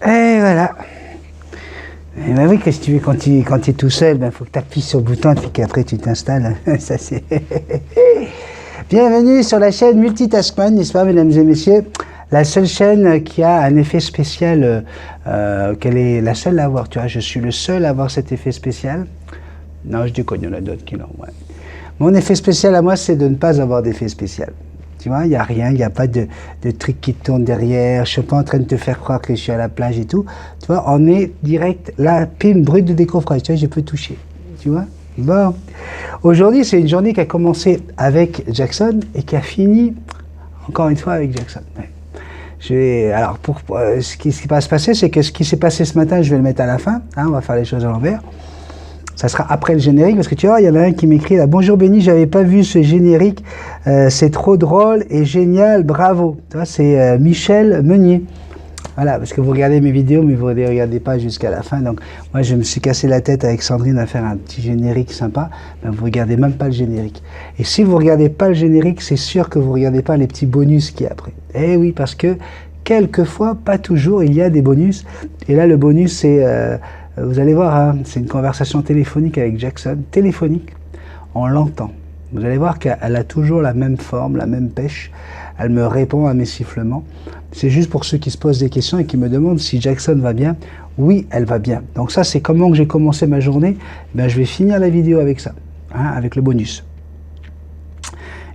Et voilà. Et ben oui, qu'est-ce que tu veux quand tu es tout seul, ben faut que tu appuies sur le bouton et puis qu'après tu t'installes. Ça c'est. Bienvenue sur la chaîne Multitaskman, n'est-ce pas, mesdames et messieurs? La seule chaîne qui a un effet spécial, qu'elle est la seule à avoir, tu vois, je suis le seul à avoir cet effet spécial. Non, je dis qu'il y en a d'autres qui l'ont, ouais. Mon effet spécial à moi, c'est de ne pas avoir d'effet spécial. Tu vois, il n'y a rien, il n'y a pas de truc qui tourne derrière, je ne suis pas en train de te faire croire que je suis à la plage et tout. Tu vois, on est direct, là, pim, brut de décoffrage, tu vois, je peux toucher. Tu vois? Bon. Aujourd'hui, c'est une journée qui a commencé avec Jackson et qui a fini, encore une fois, avec Jackson. Ouais. Alors, ce qui va se passer, c'est que ce qui s'est passé ce matin, je vais le mettre à la fin, hein, on va faire les choses à l'envers. Ça sera après le générique, parce que tu vois, il y en a un qui m'écrit là, « Bonjour Benny, j'avais pas vu ce générique, c'est trop drôle et génial, bravo ». Tu vois, c'est Michel Meunier. Voilà, parce que vous regardez mes vidéos, mais vous ne les regardez pas jusqu'à la fin. Donc, moi, je me suis cassé la tête avec Sandrine à faire un petit générique sympa. Ben, vous ne regardez même pas le générique. Et si vous ne regardez pas le générique, c'est sûr que vous ne regardez pas les petits bonus qu'il y a après. Eh oui, parce que quelquefois, pas toujours, il y a des bonus. Et là, le bonus, c'est... vous allez voir, hein, c'est une conversation téléphonique avec Jackson. Téléphonique, on l'entend. Vous allez voir qu'elle a toujours la même forme, la même pêche. Elle me répond à mes sifflements. C'est juste pour ceux qui se posent des questions et qui me demandent si Jackson va bien. Oui, elle va bien. Donc ça, c'est comment que j'ai commencé ma journée. Ben, je vais finir la vidéo avec ça, hein, avec le bonus.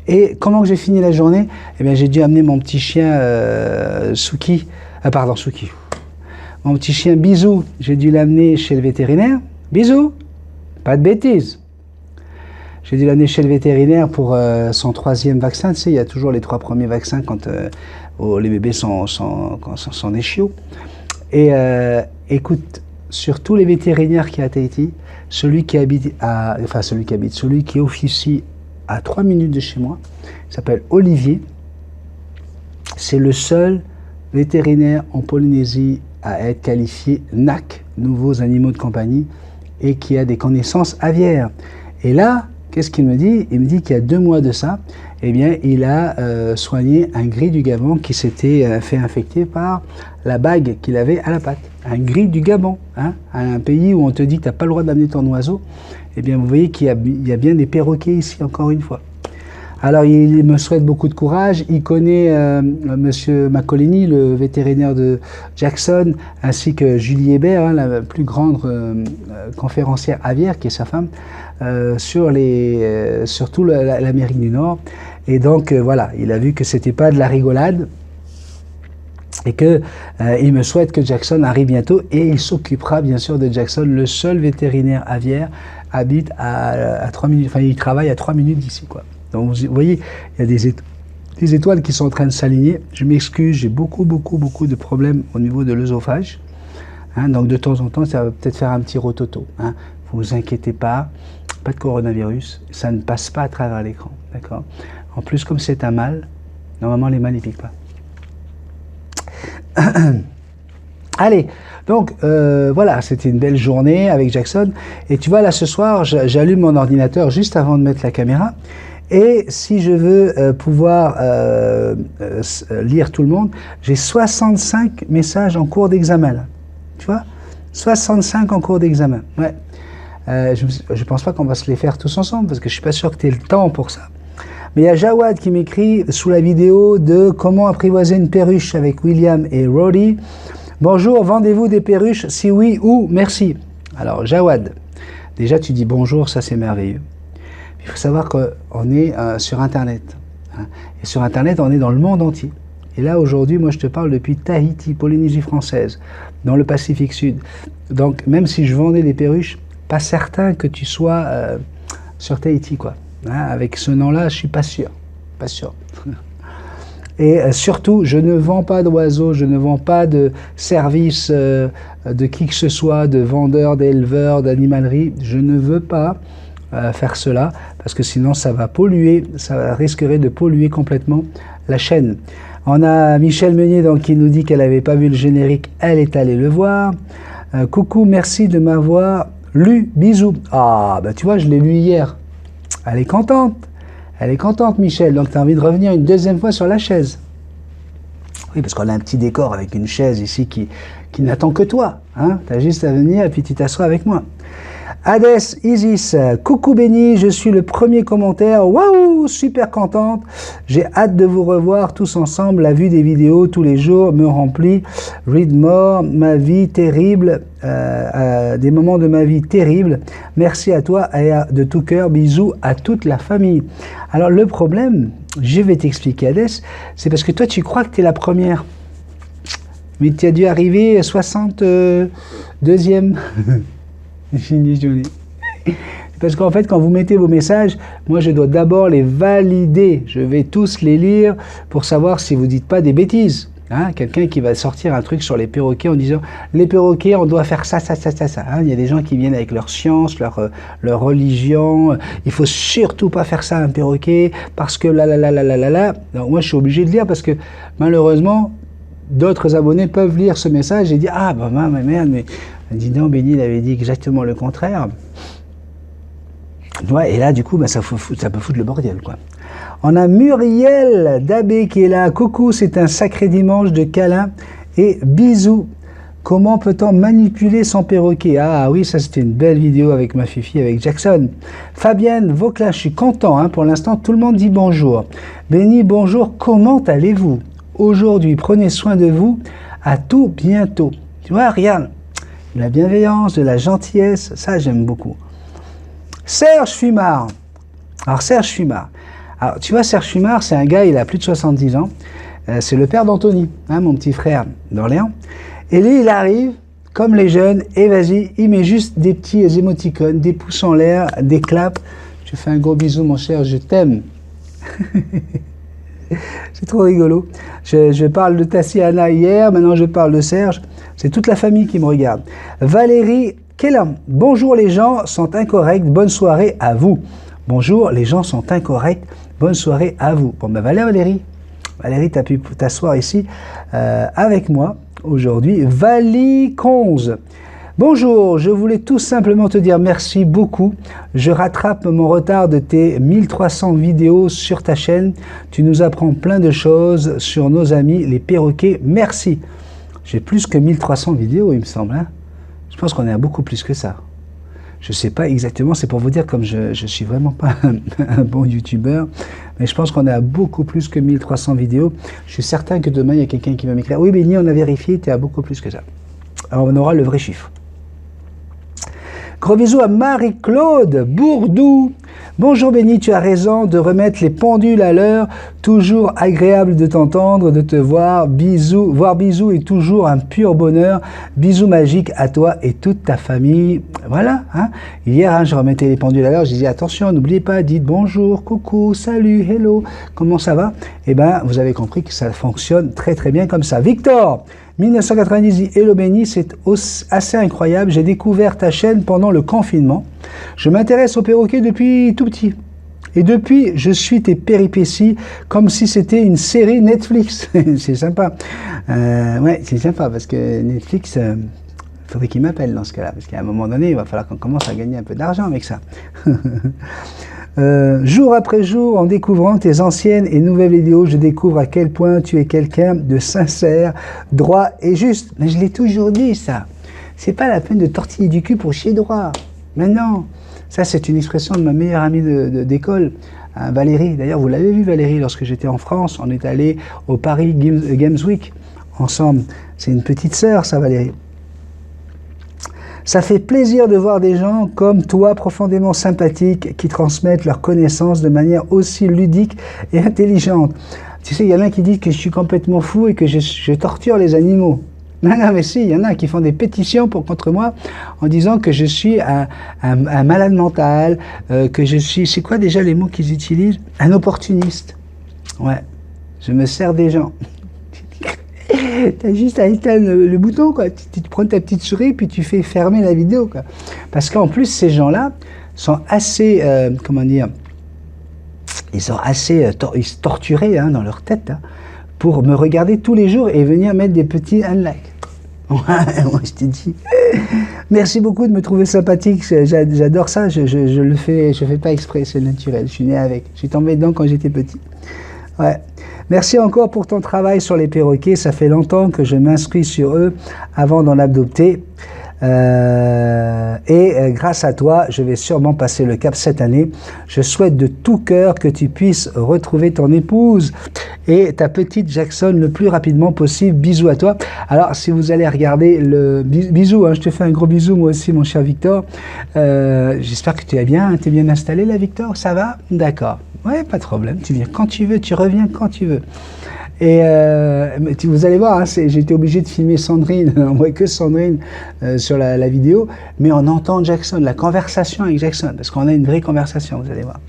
Et comment que j'ai fini la journée? Eh bien, j'ai dû amener mon petit chien Suki. Suki. Mon petit chien Bisou, j'ai dû l'amener chez le vétérinaire. Bisou, pas de bêtises. J'ai dû l'amener chez le vétérinaire pour son 3e vaccin. Tu sais, il y a toujours les 3 premiers vaccins quand les bébés sont des chiots. Et écoute, sur tous les vétérinaires qui à Tahiti, celui qui officie à 3 minutes de chez moi, il s'appelle Olivier. C'est le seul vétérinaire en Polynésie à être qualifié NAC, Nouveaux Animaux de Compagnie, et qui a des connaissances aviaires. Et là, qu'est-ce qu'il me dit? Il me dit qu'il y a 2 mois de ça, eh bien, il a soigné un gris du Gabon qui s'était fait infecter par la bague qu'il avait à la patte. Un gris du Gabon, hein, un pays où on te dit que tu n'as pas le droit d'amener ton oiseau. Eh bien, vous voyez qu'il y a bien des perroquets ici, encore une fois. Alors, il me souhaite beaucoup de courage. Il connaît Monsieur Macolini, le vétérinaire de Jackson, ainsi que Julie Hébert, hein, la plus grande conférencière aviaire, qui est sa femme, sur tout l'Amérique du Nord. Et donc, voilà, il a vu que c'était pas de la rigolade et que il me souhaite que Jackson arrive bientôt et il s'occupera bien sûr de Jackson. Le seul vétérinaire aviaire habite à 3 minutes, enfin, il travaille à 3 minutes d'ici, quoi. Donc, vous voyez, il y a des étoiles qui sont en train de s'aligner. Je m'excuse, j'ai beaucoup de problèmes au niveau de l'œsophage. Hein, donc, de temps en temps, ça va peut-être faire un petit rototo. Hein. Vous vous inquiétez pas, pas de coronavirus. Ça ne passe pas à travers l'écran. D'accord? En plus, comme c'est un mâle, normalement, les mâles, ils piquent pas. Allez, donc voilà, c'était une belle journée avec Jackson. Et tu vois, là, ce soir, j'allume mon ordinateur juste avant de mettre la caméra. Et si je veux pouvoir lire tout le monde, j'ai 65 messages en cours d'examen. Tu vois, 65 en cours d'examen. Ouais. Je ne pense pas qu'on va se les faire tous ensemble, parce que je ne suis pas sûr que tu aies le temps pour ça. Mais il y a Jawad qui m'écrit sous la vidéo de comment apprivoiser une perruche avec William et Roddy. Bonjour, vendez-vous des perruches? Si oui, où? Merci. Alors, Jawad, déjà tu dis bonjour, ça c'est merveilleux. Il faut savoir qu'on est sur Internet. Hein, et sur Internet, on est dans le monde entier. Et là, aujourd'hui, moi, je te parle depuis Tahiti, Polynésie française, dans le Pacifique Sud. Donc, même si je vendais des perruches, pas certain que tu sois sur Tahiti, quoi. Hein, avec ce nom-là, je suis pas sûr. Pas sûr. Et surtout, je ne vends pas d'oiseaux, je ne vends pas de services de qui que ce soit, de vendeurs, d'éleveurs, d'animalerie. Je ne veux pas faire cela, parce que sinon ça va polluer, ça risquerait de polluer complètement la chaîne. On a Michel Meunier donc, qui nous dit qu'elle n'avait pas vu le générique, elle est allée le voir. Coucou, merci de m'avoir lu, bisous. Ah, bah tu vois, je l'ai lu hier. Elle est contente, Michel, donc tu as envie de revenir une 2e fois sur la chaise. Oui, parce qu'on a un petit décor avec une chaise ici qui n'attend que toi. Hein, tu as juste à venir et puis tu t'assois avec moi. Hades Isis, coucou Benny, je suis le premier commentaire, waouh, super contente, j'ai hâte de vous revoir tous ensemble, la vue des vidéos tous les jours me remplit, read more, ma vie terrible, des moments de ma vie terribles, merci à toi et de tout cœur, bisous à toute la famille. Alors le problème, je vais t'expliquer Hades, c'est parce que toi tu crois que tu es la première, mais tu as dû arriver 62e. Parce qu'en fait, quand vous mettez vos messages, moi je dois d'abord les valider. Je vais tous les lire pour savoir si vous ne dites pas des bêtises. Hein, quelqu'un qui va sortir un truc sur les perroquets en disant « les perroquets, on doit faire ça, ça, ça, ça, ça. Hein, » il y a des gens qui viennent avec leur science, leur religion. Il ne faut surtout pas faire ça à un perroquet parce que là, là, là, là, là, là, là. Donc, moi, je suis obligé de lire parce que malheureusement, d'autres abonnés peuvent lire ce message et dire « ah, bah merde, mais... » Dis donc, Benny, il avait dit exactement le contraire. Ouais, et là, du coup, bah, ça peut foutre le bordel, quoi. On a Muriel Dabé qui est là. Coucou, c'est un sacré dimanche de câlins et bisous. Comment peut-on manipuler son perroquet? Ah oui, ça c'était une belle vidéo avec ma fifi, avec Jackson. Fabienne Vauclin, je suis content, hein, pour l'instant, tout le monde dit bonjour. Benny, bonjour, comment allez-vous? Aujourd'hui, prenez soin de vous. À tout bientôt. Tu vois, regarde. De la bienveillance, de la gentillesse, ça j'aime beaucoup. Serge Fumard. Alors Serge Fumard. Alors tu vois, Serge Fumard, c'est un gars, il a plus de 70 ans. C'est le père d'Anthony, hein, mon petit frère d'Orléans. Et lui, il arrive, comme les jeunes, et vas-y, il met juste des petits émoticônes, des pouces en l'air, des claps. Je te fais un gros bisou, mon cher, je t'aime. C'est trop rigolo. Je parle de Tassiana hier, maintenant je parle de Serge. C'est toute la famille qui me regarde. Valérie Kellam. Bonjour, les gens sont incorrects. Bonne soirée à vous. Bonjour, les gens sont incorrects. Bonne soirée à vous. Bon, ben Valérie. Valérie, tu as pu t'asseoir ici avec moi aujourd'hui. Valiconze. Bonjour, je voulais tout simplement te dire merci beaucoup. Je rattrape mon retard de tes 1300 vidéos sur ta chaîne. Tu nous apprends plein de choses sur nos amis, les perroquets. Merci. J'ai plus que 1300 vidéos, il me semble. Hein. Je pense qu'on est à beaucoup plus que ça. Je ne sais pas exactement, c'est pour vous dire comme je ne suis vraiment pas un bon youtubeur, mais je pense qu'on est à beaucoup plus que 1300 vidéos. Je suis certain que demain, il y a quelqu'un qui va m'écrire « Oui, Benny, on a vérifié, tu es à beaucoup plus que ça. » Alors, on aura le vrai chiffre. Gros bisous à Marie-Claude Bourdou. Bonjour Benny, tu as raison de remettre les pendules à l'heure. Toujours agréable de t'entendre, de te voir. Bisous, voir bisous est toujours un pur bonheur. Bisous magiques à toi et toute ta famille. Voilà. Hein. Hier, hein, je remettais les pendules à l'heure. Je disais attention, n'oubliez pas, dites bonjour, coucou, salut, hello. Comment ça va? Eh bien, vous avez compris que ça fonctionne très très bien comme ça. Victor 1990 dit Hello Benny, c'est assez incroyable. J'ai découvert ta chaîne pendant le confinement. Je m'intéresse aux perroquets depuis tout petit. Et depuis, je suis tes péripéties comme si c'était une série Netflix. C'est sympa. Ouais, c'est sympa parce que Netflix, faudrait qu'il m'appelle dans ce cas-là. Parce qu'à un moment donné, il va falloir qu'on commence à gagner un peu d'argent avec ça. Jour après jour, en découvrant tes anciennes et nouvelles vidéos, je découvre à quel point tu es quelqu'un de sincère, droit et juste. Mais je l'ai toujours dit, ça. C'est pas la peine de tortiller du cul pour chier droit. Mais non. Ça, c'est une expression de ma meilleure amie d'école, Valérie. D'ailleurs, vous l'avez vu, Valérie, lorsque j'étais en France. On est allé au Paris Games Week ensemble. C'est une petite sœur, ça, Valérie. Ça fait plaisir de voir des gens comme toi, profondément sympathiques, qui transmettent leurs connaissances de manière aussi ludique et intelligente. Tu sais, il y en a qui disent que je suis complètement fou et que je torture les animaux. Non, non, mais si, il y en a qui font des pétitions contre moi en disant que je suis un malade mental, que je suis... C'est quoi déjà les mots qu'ils utilisent? Un opportuniste. Ouais, je me sers des gens. T'as juste à éteindre le bouton, quoi. Tu prends ta petite souris, puis tu fais fermer la vidéo, quoi. Parce qu'en plus, ces gens-là sont assez, comment dire, ils sont assez torturés hein, dans leur tête hein, pour me regarder tous les jours et venir mettre des petits unlikes. Moi, je t'ai dit. Merci beaucoup de me trouver sympathique. J'adore ça. Je le fais, je fais pas exprès, c'est naturel. Je suis né avec. Je suis tombé dedans quand j'étais petit. Ouais. Merci encore pour ton travail sur les perroquets. Ça fait longtemps que je m'inscris sur eux avant d'en adopter. Grâce à toi, je vais sûrement passer le cap cette année. Je souhaite de tout cœur que tu puisses retrouver ton épouse et ta petite Jackson le plus rapidement possible. Bisous à toi. Alors, si vous allez regarder le bisou, hein, je te fais un gros bisou moi aussi, mon cher Victor. J'espère que tu es bien installé là, Victor. Ça va? D'accord. Ouais, pas de problème. Tu viens quand tu veux, tu reviens quand tu veux. Et vous allez voir, hein, j'ai été obligé de filmer Sandrine, on voit que Sandrine sur la vidéo, mais on entend Jackson, la conversation avec Jackson, parce qu'on a une vraie conversation, vous allez voir.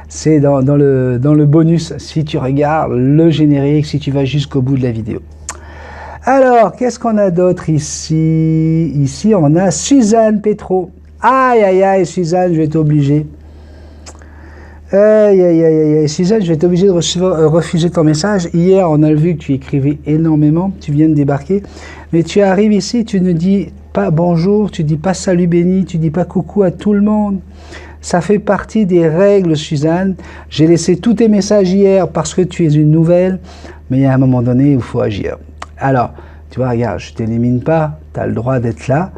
C'est dans le bonus, si tu regardes le générique, si tu vas jusqu'au bout de la vidéo. Alors, qu'est-ce qu'on a d'autre ici? Ici, on a Suzanne Petro. Aïe, aïe, aïe, Suzanne, je vais t'obliger. Aïe, aïe, aïe, aïe, Suzanne, je vais être obligé de refuser ton message. Hier, on a vu que tu écrivais énormément, tu viens de débarquer, mais tu arrives ici, tu ne dis pas bonjour, tu ne dis pas salut béni, tu ne dis pas coucou à tout le monde. Ça fait partie des règles, Suzanne. J'ai laissé tous tes messages hier parce que tu es une nouvelle, mais à un moment donné, il faut agir. Alors, tu vois, regarde, je ne t'élimine pas, tu as le droit d'être là.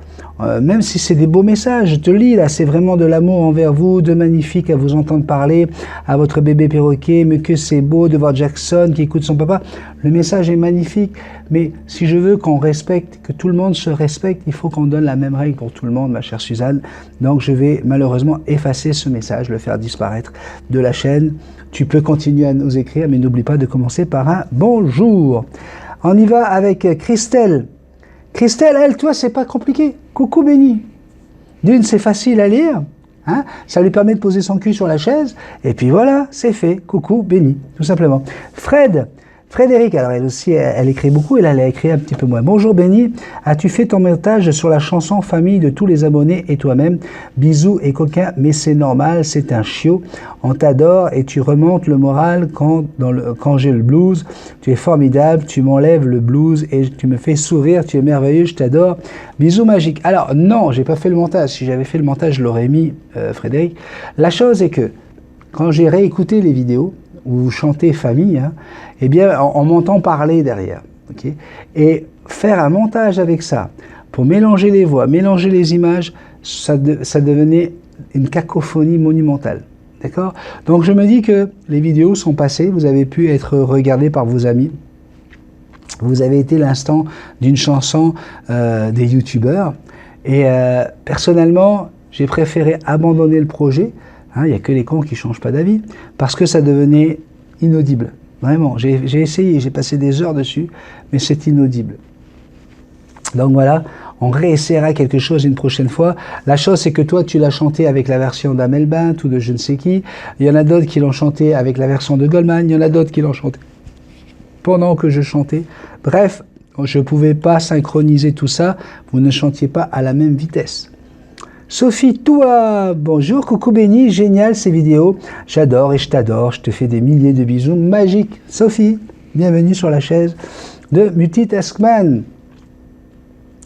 Même si c'est des beaux messages, je te lis là, c'est vraiment de l'amour envers vous, de magnifique à vous entendre parler, à votre bébé perroquet, mais que c'est beau de voir Jackson qui écoute son papa. Le message est magnifique, mais si je veux qu'on respecte, que tout le monde se respecte, il faut qu'on donne la même règle pour tout le monde, ma chère Suzanne. Donc je vais malheureusement effacer ce message, le faire disparaître de la chaîne. Tu peux continuer à nous écrire, mais n'oublie pas de commencer par un bonjour. On y va avec Christelle. Christelle, elle, toi, c'est pas compliqué. Coucou béni. D'une, c'est facile à lire. Hein, ça lui permet de poser son cul sur la chaise. Et puis voilà, c'est fait. Coucou béni, tout simplement. Frédéric, alors elle aussi, elle écrit beaucoup, elle a écrit un petit peu moins. Bonjour Béni, as-tu fait ton montage sur la chanson Famille de tous les abonnés et toi-même? Bisous et coquin, mais c'est normal, c'est un chiot. On t'adore et tu remontes le moral quand j'ai le blues. Tu es formidable, tu m'enlèves le blues et tu me fais sourire, tu es merveilleux, je t'adore. Bisous magiques. Alors non, j'ai pas fait le montage. Si j'avais fait le montage, je l'aurais mis, Frédéric. La chose est que, quand j'ai réécouté les vidéos, où vous chantez famille, hein, eh bien, on m'entend parler derrière. Okay, et faire un montage avec ça, pour mélanger les voix, mélanger les images, ça devenait une cacophonie monumentale. D'accord? Donc je me dis que les vidéos sont passées, vous avez pu être regardés par vos amis. Vous avez été l'instant d'une chanson des youtubeurs. Et personnellement, j'ai préféré abandonner le projet. Il n'y a que les cons qui ne changent pas d'avis, parce que ça devenait inaudible. Vraiment, j'ai essayé, j'ai passé des heures dessus, mais c'est inaudible. Donc voilà, on réessayera quelque chose une prochaine fois. La chose, c'est que toi, tu l'as chanté avec la version d'Amel Bent ou de je ne sais qui. Il y en a d'autres qui l'ont chanté avec la version de Goldman. Il y en a d'autres qui l'ont chanté pendant que je chantais. Bref, je ne pouvais pas synchroniser tout ça. Vous ne chantiez pas à la même vitesse. Sophie, toi, bonjour, coucou béni, génial ces vidéos, j'adore et je t'adore, je te fais des milliers de bisous magiques. Sophie, bienvenue sur la chaise de Multitaskman.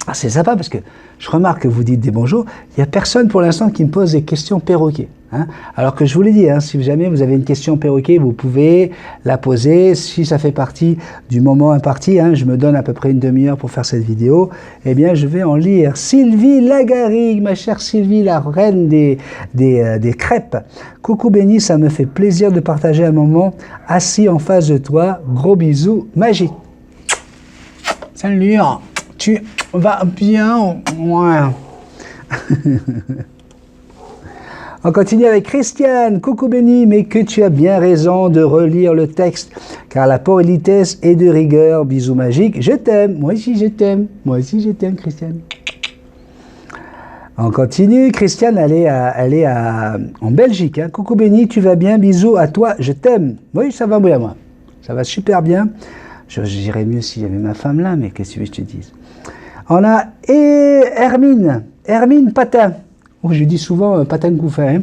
Ah, c'est sympa parce que je remarque que vous dites des bonjours, il n'y a personne pour l'instant qui me pose des questions perroquets. Hein. Alors que je vous l'ai dit, hein, si jamais vous avez une question perroquet, vous pouvez la poser. Si ça fait partie du moment imparti, hein, je me donne à peu près une demi-heure pour faire cette vidéo, eh bien je vais en lire. Sylvie Lagarigue, ma chère Sylvie, la reine des crêpes. Coucou béni, ça me fait plaisir de partager un moment assis en face de toi. Gros bisous magiques. Salut, tu vas bien? Ouais. On continue avec Christiane. Coucou béni, mais que tu as bien raison de relire le texte, car la politesse est de rigueur. Bisous magiques. Je t'aime. Moi aussi je t'aime. Moi aussi je t'aime, Christiane. On continue. Christiane, elle est en Belgique. Hein. Coucou béni, tu vas bien? Bisous à toi. Je t'aime. Oui, ça va bien moi. Ça va super bien. J'irais mieux si j'avais ma femme là, mais qu'est-ce que je te dise? On a Hermine Patin. Oh, je dis souvent Patin Couffin. Hein.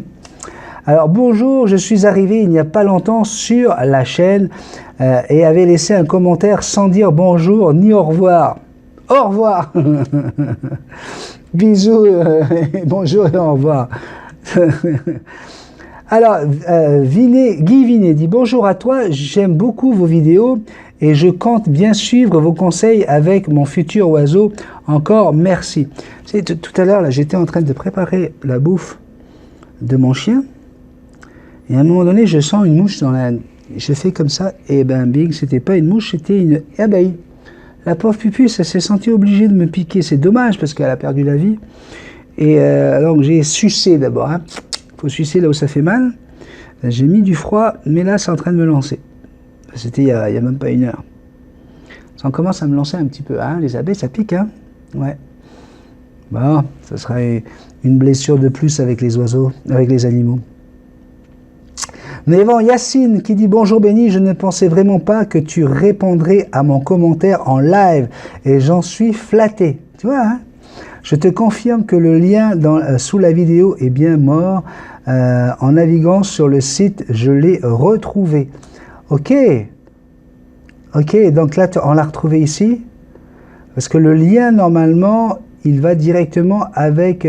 Alors bonjour, je suis arrivé il n'y a pas longtemps sur la chaîne et avait laissé un commentaire sans dire bonjour ni au revoir. Au revoir. Bisous, bonjour et au revoir. Alors, Guy Vinet dit « Bonjour à toi, j'aime beaucoup vos vidéos et je compte bien suivre vos conseils avec mon futur oiseau. Encore merci. » Tout à l'heure, j'étais en train de préparer la bouffe de mon chien et à un moment donné, je sens une mouche dans la... Je fais comme ça et ben bing, c'était pas une mouche, c'était une abeille. La pauvre pupuce, elle s'est sentie obligée de me piquer. C'est dommage parce qu'elle a perdu la vie. Et donc j'ai sucé d'abord. Hein. Faut sucer là où ça fait mal. J'ai mis du froid, mais là c'est en train de me lancer. C'était il y a même pas une heure. Ça commence à me lancer un petit peu. Hein. Les abeilles, ça pique. Hein. Ouais. Bon, ça serait une blessure de plus avec les oiseaux, avec les animaux. Mais bon, Yacine qui dit « Bonjour Benny, je ne pensais vraiment pas que tu répondrais à mon commentaire en live et j'en suis flatté. » Tu vois, hein? Je te confirme que le lien sous la vidéo est bien mort. En naviguant sur le site, je l'ai retrouvé. Ok. Ok, donc là, on l'a retrouvé ici. Parce que le lien, normalement, il va directement avec...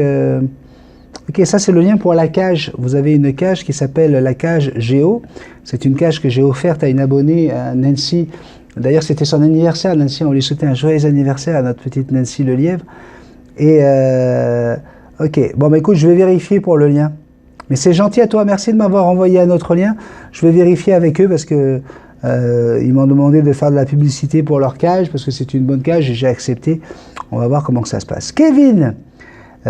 Ok, ça c'est le lien pour la cage. Vous avez une cage qui s'appelle la cage Géo. C'est une cage que j'ai offerte à une abonnée, à Nancy. D'ailleurs, c'était son anniversaire, Nancy. On lui souhaitait un joyeux anniversaire à notre petite Nancy Lelièvre. Et ok, bon bah écoute, je vais vérifier pour le lien. Mais c'est gentil à toi, merci de m'avoir envoyé un autre lien. Je vais vérifier avec eux parce que ils m'ont demandé de faire de la publicité pour leur cage parce que c'est une bonne cage et j'ai accepté. On va voir comment ça se passe. Kevin,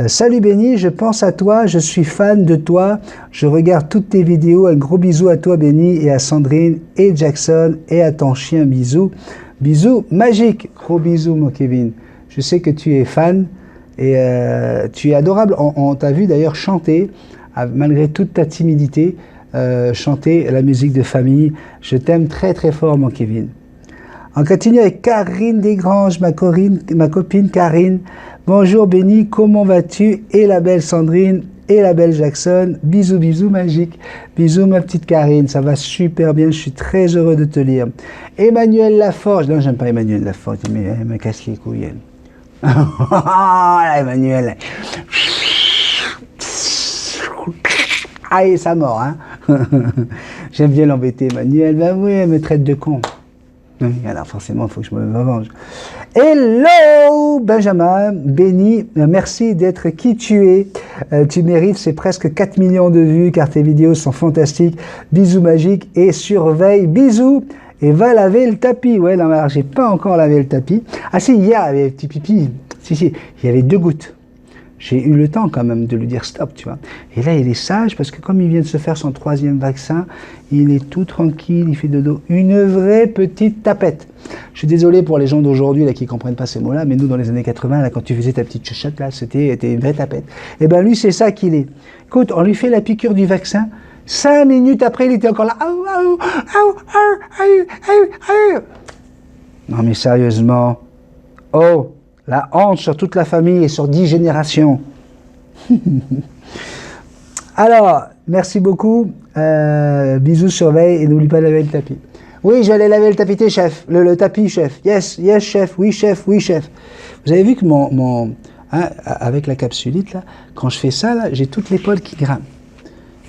salut Benny, je pense à toi, je suis fan de toi, je regarde toutes tes vidéos, un gros bisou à toi Benny et à Sandrine et Jackson et à ton chien, bisous. Bisous magiques, gros bisous mon Kevin. Je sais que tu es fan. Et tu es adorable, on t'a vu d'ailleurs chanter, malgré toute ta timidité, chanter la musique de famille. Je t'aime très très fort mon Kevin. On continue avec Karine Desgranges, ma copine Karine. Bonjour Benny, comment vas-tu? Et la belle Sandrine, et la belle Jackson. Bisous, bisous magiques. Bisous ma petite Karine, ça va super bien, je suis très heureux de te lire. Emmanuel Laforge, non j'aime pas Emmanuel Laforge, mais elle me casse les couilles. Là, Emmanuel. Aïe, ça mord, hein. J'aime bien l'embêter, Emmanuel. Ben oui, elle me traite de con. Alors forcément, il faut que je me venge. Hello, Benjamin, Benny, merci d'être qui tu es. Tu mérites, c'est presque 4 millions de vues, car tes vidéos sont fantastiques. Bisous magiques et surveille. Bisous. Et va laver le tapis. Ouais, non, alors j'ai pas encore lavé le tapis. Ah si, hier, il y avait petit pipi. Si, il y avait 2 gouttes. J'ai eu le temps quand même de lui dire stop, tu vois. Et là, il est sage parce que comme il vient de se faire son 3e vaccin, il est tout tranquille, il fait dodo. Une vraie petite tapette. Je suis désolé pour les gens d'aujourd'hui là qui comprennent pas ces mots-là, mais nous, dans les années 80, là, quand tu faisais ta petite chuchotte, là, c'était une vraie tapette. Et ben lui, c'est ça qu'il est. Écoute, on lui fait la piqûre du vaccin. 5 minutes après, il était encore là. Non mais sérieusement. Oh, la honte sur toute la famille et sur 10 générations. Alors, merci beaucoup. Bisous, surveille et n'oublie pas de laver le tapis. Oui, j'allais laver le tapis, chef. Le tapis, chef. Yes, yes, chef. Oui, chef. Oui, chef. Vous avez vu que hein, avec la capsulite, là, quand je fais ça, là, j'ai toute l'épaule qui grimpe.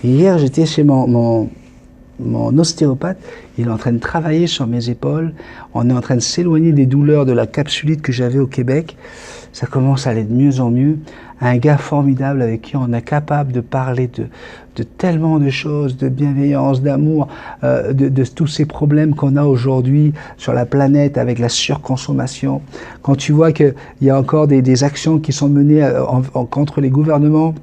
Et hier, j'étais chez mon ostéopathe, il est en train de travailler sur mes épaules, on est en train de s'éloigner des douleurs de la capsulite que j'avais au Québec, ça commence à aller de mieux en mieux, un gars formidable avec qui on est capable de parler de tellement de choses, de bienveillance, d'amour, de tous ces problèmes qu'on a aujourd'hui sur la planète avec la surconsommation. Quand tu vois qu'il y a encore des actions qui sont menées contre les gouvernements,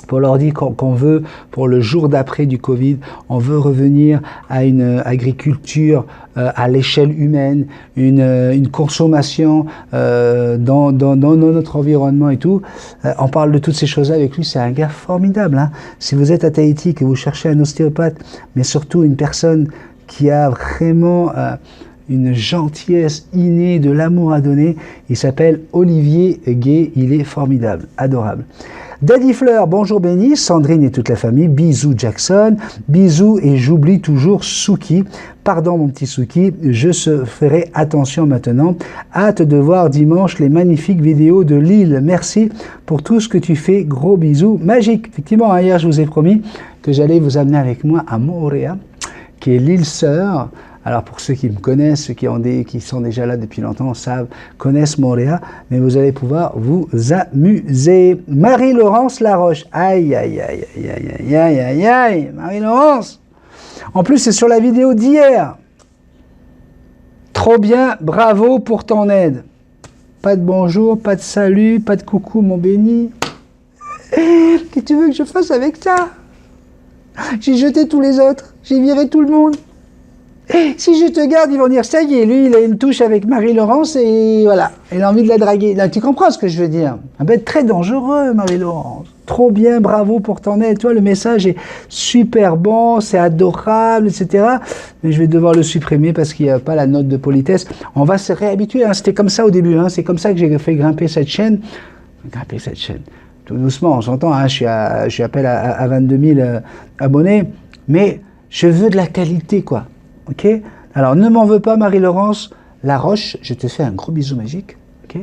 pour leur dire qu'on veut, pour le jour d'après du Covid, on veut revenir à une agriculture à l'échelle humaine, une consommation dans notre environnement et tout. On parle de toutes ces choses-là avec lui, c'est un gars formidable. Hein. Si vous êtes à Tahiti, que vous cherchez un ostéopathe, mais surtout une personne qui a vraiment une gentillesse innée, de l'amour à donner, il s'appelle Olivier Gay, il est formidable, adorable. Daddy Fleur, bonjour Béni, Sandrine et toute la famille, bisous Jackson, bisous et j'oublie toujours Suki. Pardon mon petit Suki, je ferai attention maintenant. Hâte de voir dimanche les magnifiques vidéos de Lille. Merci pour tout ce que tu fais, gros bisous magiques. Effectivement, hier je vous ai promis que j'allais vous amener avec moi à Moorea, qui est l'île sœur. Alors pour ceux qui me connaissent, ceux qui sont déjà là depuis longtemps, connaissent Moorea, mais vous allez pouvoir vous amuser. Marie-Laurence Laroche, aïe, aïe, aïe, aïe, aïe, aïe, aïe, aïe, Marie-Laurence. En plus, c'est sur la vidéo d'hier. Trop bien, bravo pour ton aide. Pas de bonjour, pas de salut, pas de coucou, mon Béni. Qu'est-ce que tu veux que je fasse avec ça? J'ai jeté tous les autres, j'ai viré tout le monde. Si je te garde, ils vont dire, ça y est, lui, il a une touche avec Marie-Laurence et voilà, il a envie de la draguer. Là, tu comprends ce que je veux dire? Ça peut être très dangereux, Marie-Laurence. Trop bien, bravo pour ton aide. Toi, le message est super bon, c'est adorable, etc. Mais je vais devoir le supprimer parce qu'il n'y a pas la note de politesse. On va se réhabituer, hein. C'était comme ça au début, hein. C'est comme ça que j'ai fait grimper cette chaîne. Tout doucement, on s'entend, hein. Je suis à peine à 22 000 abonnés, mais je veux de la qualité, quoi. Ok? Alors, ne m'en veux pas, Marie-Laurence Laroche, je te fais un gros bisou magique, ok?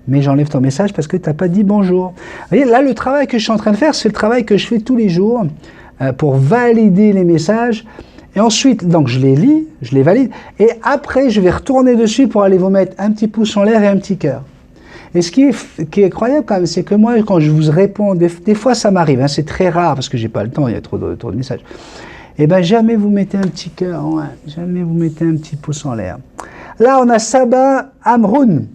Mais j'enlève ton message parce que tu n'as pas dit bonjour. Vous voyez, là, le travail que je suis en train de faire, c'est le travail que je fais tous les jours pour valider les messages. Et ensuite, donc, je les lis, je les valide, et après, je vais retourner dessus pour aller vous mettre un petit pouce en l'air et un petit cœur. Et ce qui est incroyable quand même, c'est que moi, quand je vous réponds, des fois, ça m'arrive, hein, c'est très rare parce que j'ai pas le temps, il y a trop de messages. Eh bien, jamais vous mettez un petit cœur, ouais, jamais vous mettez un petit pouce en l'air. Là, on a Sabah Amroun.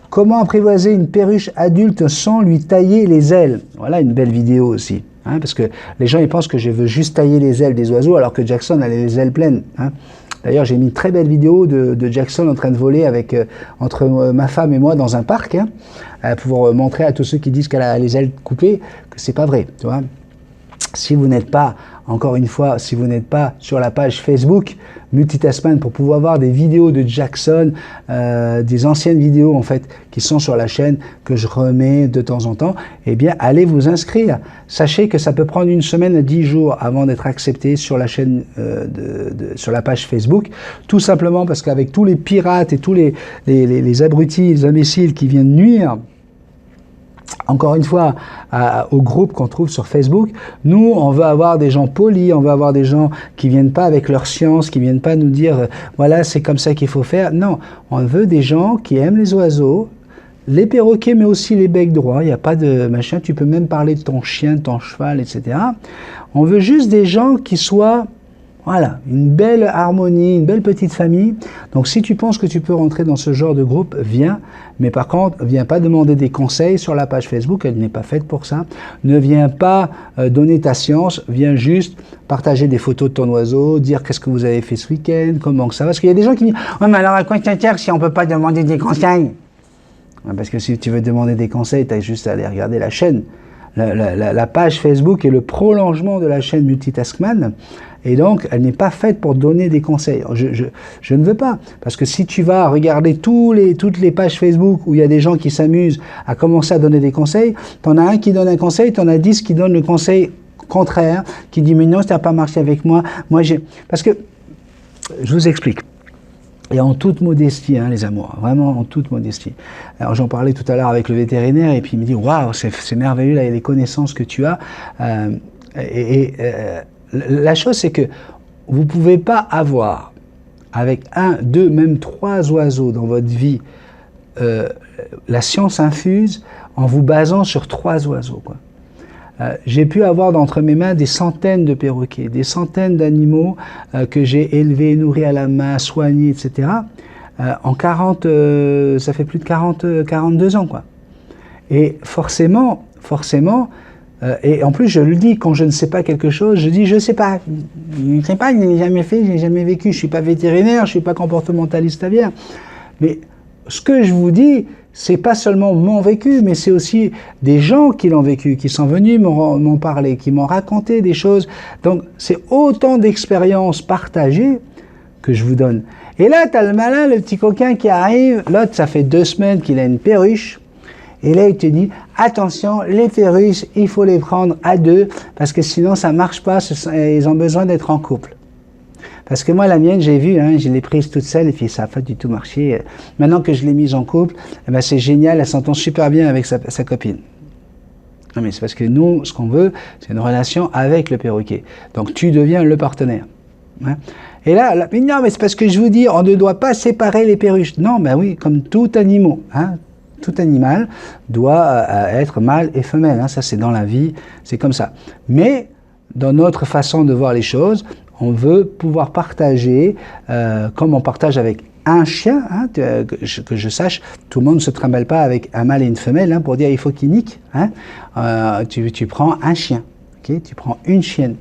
Comment apprivoiser une perruche adulte sans lui tailler les ailes? Voilà une belle vidéo aussi. Hein, parce que les gens ils pensent que je veux juste tailler les ailes des oiseaux alors que Jackson a les ailes pleines. Hein. D'ailleurs, j'ai mis une très belle vidéo de Jackson en train de voler entre ma femme et moi dans un parc, hein, pour montrer à tous ceux qui disent qu'elle a les ailes coupées que c'est pas vrai. Tu vois. Si vous n'êtes pas, encore une fois, si vous n'êtes pas sur la page Facebook Multitaskman pour pouvoir voir des vidéos de Jackson, des anciennes vidéos en fait qui sont sur la chaîne que je remets de temps en temps, eh bien allez vous inscrire. Sachez que ça peut prendre 1 semaine à 10 jours avant d'être accepté sur la chaîne, sur la page Facebook, tout simplement parce qu'avec tous les pirates et tous les abrutis, les imbéciles qui viennent nuire, encore une fois, au groupe qu'on trouve sur Facebook, nous, on veut avoir des gens polis, on veut avoir des gens qui viennent pas avec leur science, qui viennent pas nous dire, voilà, c'est comme ça qu'il faut faire. Non, on veut des gens qui aiment les oiseaux, les perroquets, mais aussi les becs droits. Il n'y a pas de machin, tu peux même parler de ton chien, de ton cheval, etc. On veut juste des gens qui soient... Voilà, une belle harmonie, une belle petite famille. Donc si tu penses que tu peux rentrer dans ce genre de groupe, viens. Mais par contre, viens pas demander des conseils sur la page Facebook, elle n'est pas faite pour ça. Ne viens pas donner ta science, viens juste partager des photos de ton oiseau, dire qu'est-ce que vous avez fait ce week-end, comment que ça va. Parce qu'il y a des gens qui disent « Ouais, mais alors à quoi ça sert si on peut pas demander des conseils ?» Parce que si tu veux demander des conseils, tu as juste à aller regarder la chaîne. La page Facebook est le prolongement de la chaîne Multitaskman. Et donc, elle n'est pas faite pour donner des conseils. Je ne veux pas. Parce que si tu vas regarder toutes les pages Facebook où il y a des gens qui s'amusent à commencer à donner des conseils, tu en as un qui donne un conseil, tu en as 10 qui donnent le conseil contraire, qui dit « Mais non, ça n'a pas marché avec moi. » Parce que, je vous explique. Et en toute modestie, hein, les amours, vraiment en toute modestie. Alors j'en parlais tout à l'heure avec le vétérinaire et puis il me dit « Waouh, c'est merveilleux, là, les connaissances que tu as. » La chose, c'est que vous ne pouvez pas avoir, avec 1, 2, même 3 oiseaux dans votre vie, la science infuse en vous basant sur 3 oiseaux, quoi. J'ai pu avoir d'entre mes mains des centaines de perroquets, des centaines d'animaux que j'ai élevés, nourris à la main, soignés, etc. En 40, ça fait plus de 42 ans, quoi. Et forcément, et en plus je le dis, quand je ne sais pas quelque chose, je dis je sais pas, je ne sais pas, je n'ai jamais fait, je n'ai jamais vécu, je suis pas vétérinaire, je suis pas comportementaliste aviaire. Mais ce que je vous dis, c'est pas seulement mon vécu, mais c'est aussi des gens qui l'ont vécu, qui sont venus m'en parler, qui m'ont raconté des choses. Donc c'est autant d'expériences partagées que je vous donne. Et là, tu as le malin, le petit coquin qui arrive, l'autre, ça fait 2 semaines qu'il a une perruche, Et là, il te dit, attention, les perruches, il faut les prendre à deux, parce que sinon, ça marche pas, ils ont besoin d'être en couple. Parce que moi, la mienne, j'ai vu, hein, je l'ai prise toute seule, et puis ça n'a pas du tout marché. Maintenant que je l'ai mise en couple, eh ben, c'est génial, elle s'entend super bien avec sa copine. Non, mais c'est parce que nous, ce qu'on veut, c'est une relation avec le perroquet. Donc, tu deviens le partenaire. Hein. Et là, mais non, mais c'est parce que je vous dis, on ne doit pas séparer les perruches. Non, ben oui, comme tout animal, hein, tout animal doit être mâle et femelle. Hein, ça, c'est dans la vie, c'est comme ça. Mais, dans notre façon de voir les choses, on veut pouvoir partager, comme on partage avec un chien, hein, que je sache, tout le monde ne se trimballe pas avec un mâle et une femelle hein, pour dire il faut qu'il nique. Hein. Tu prends un chien, okay, tu prends une chienne.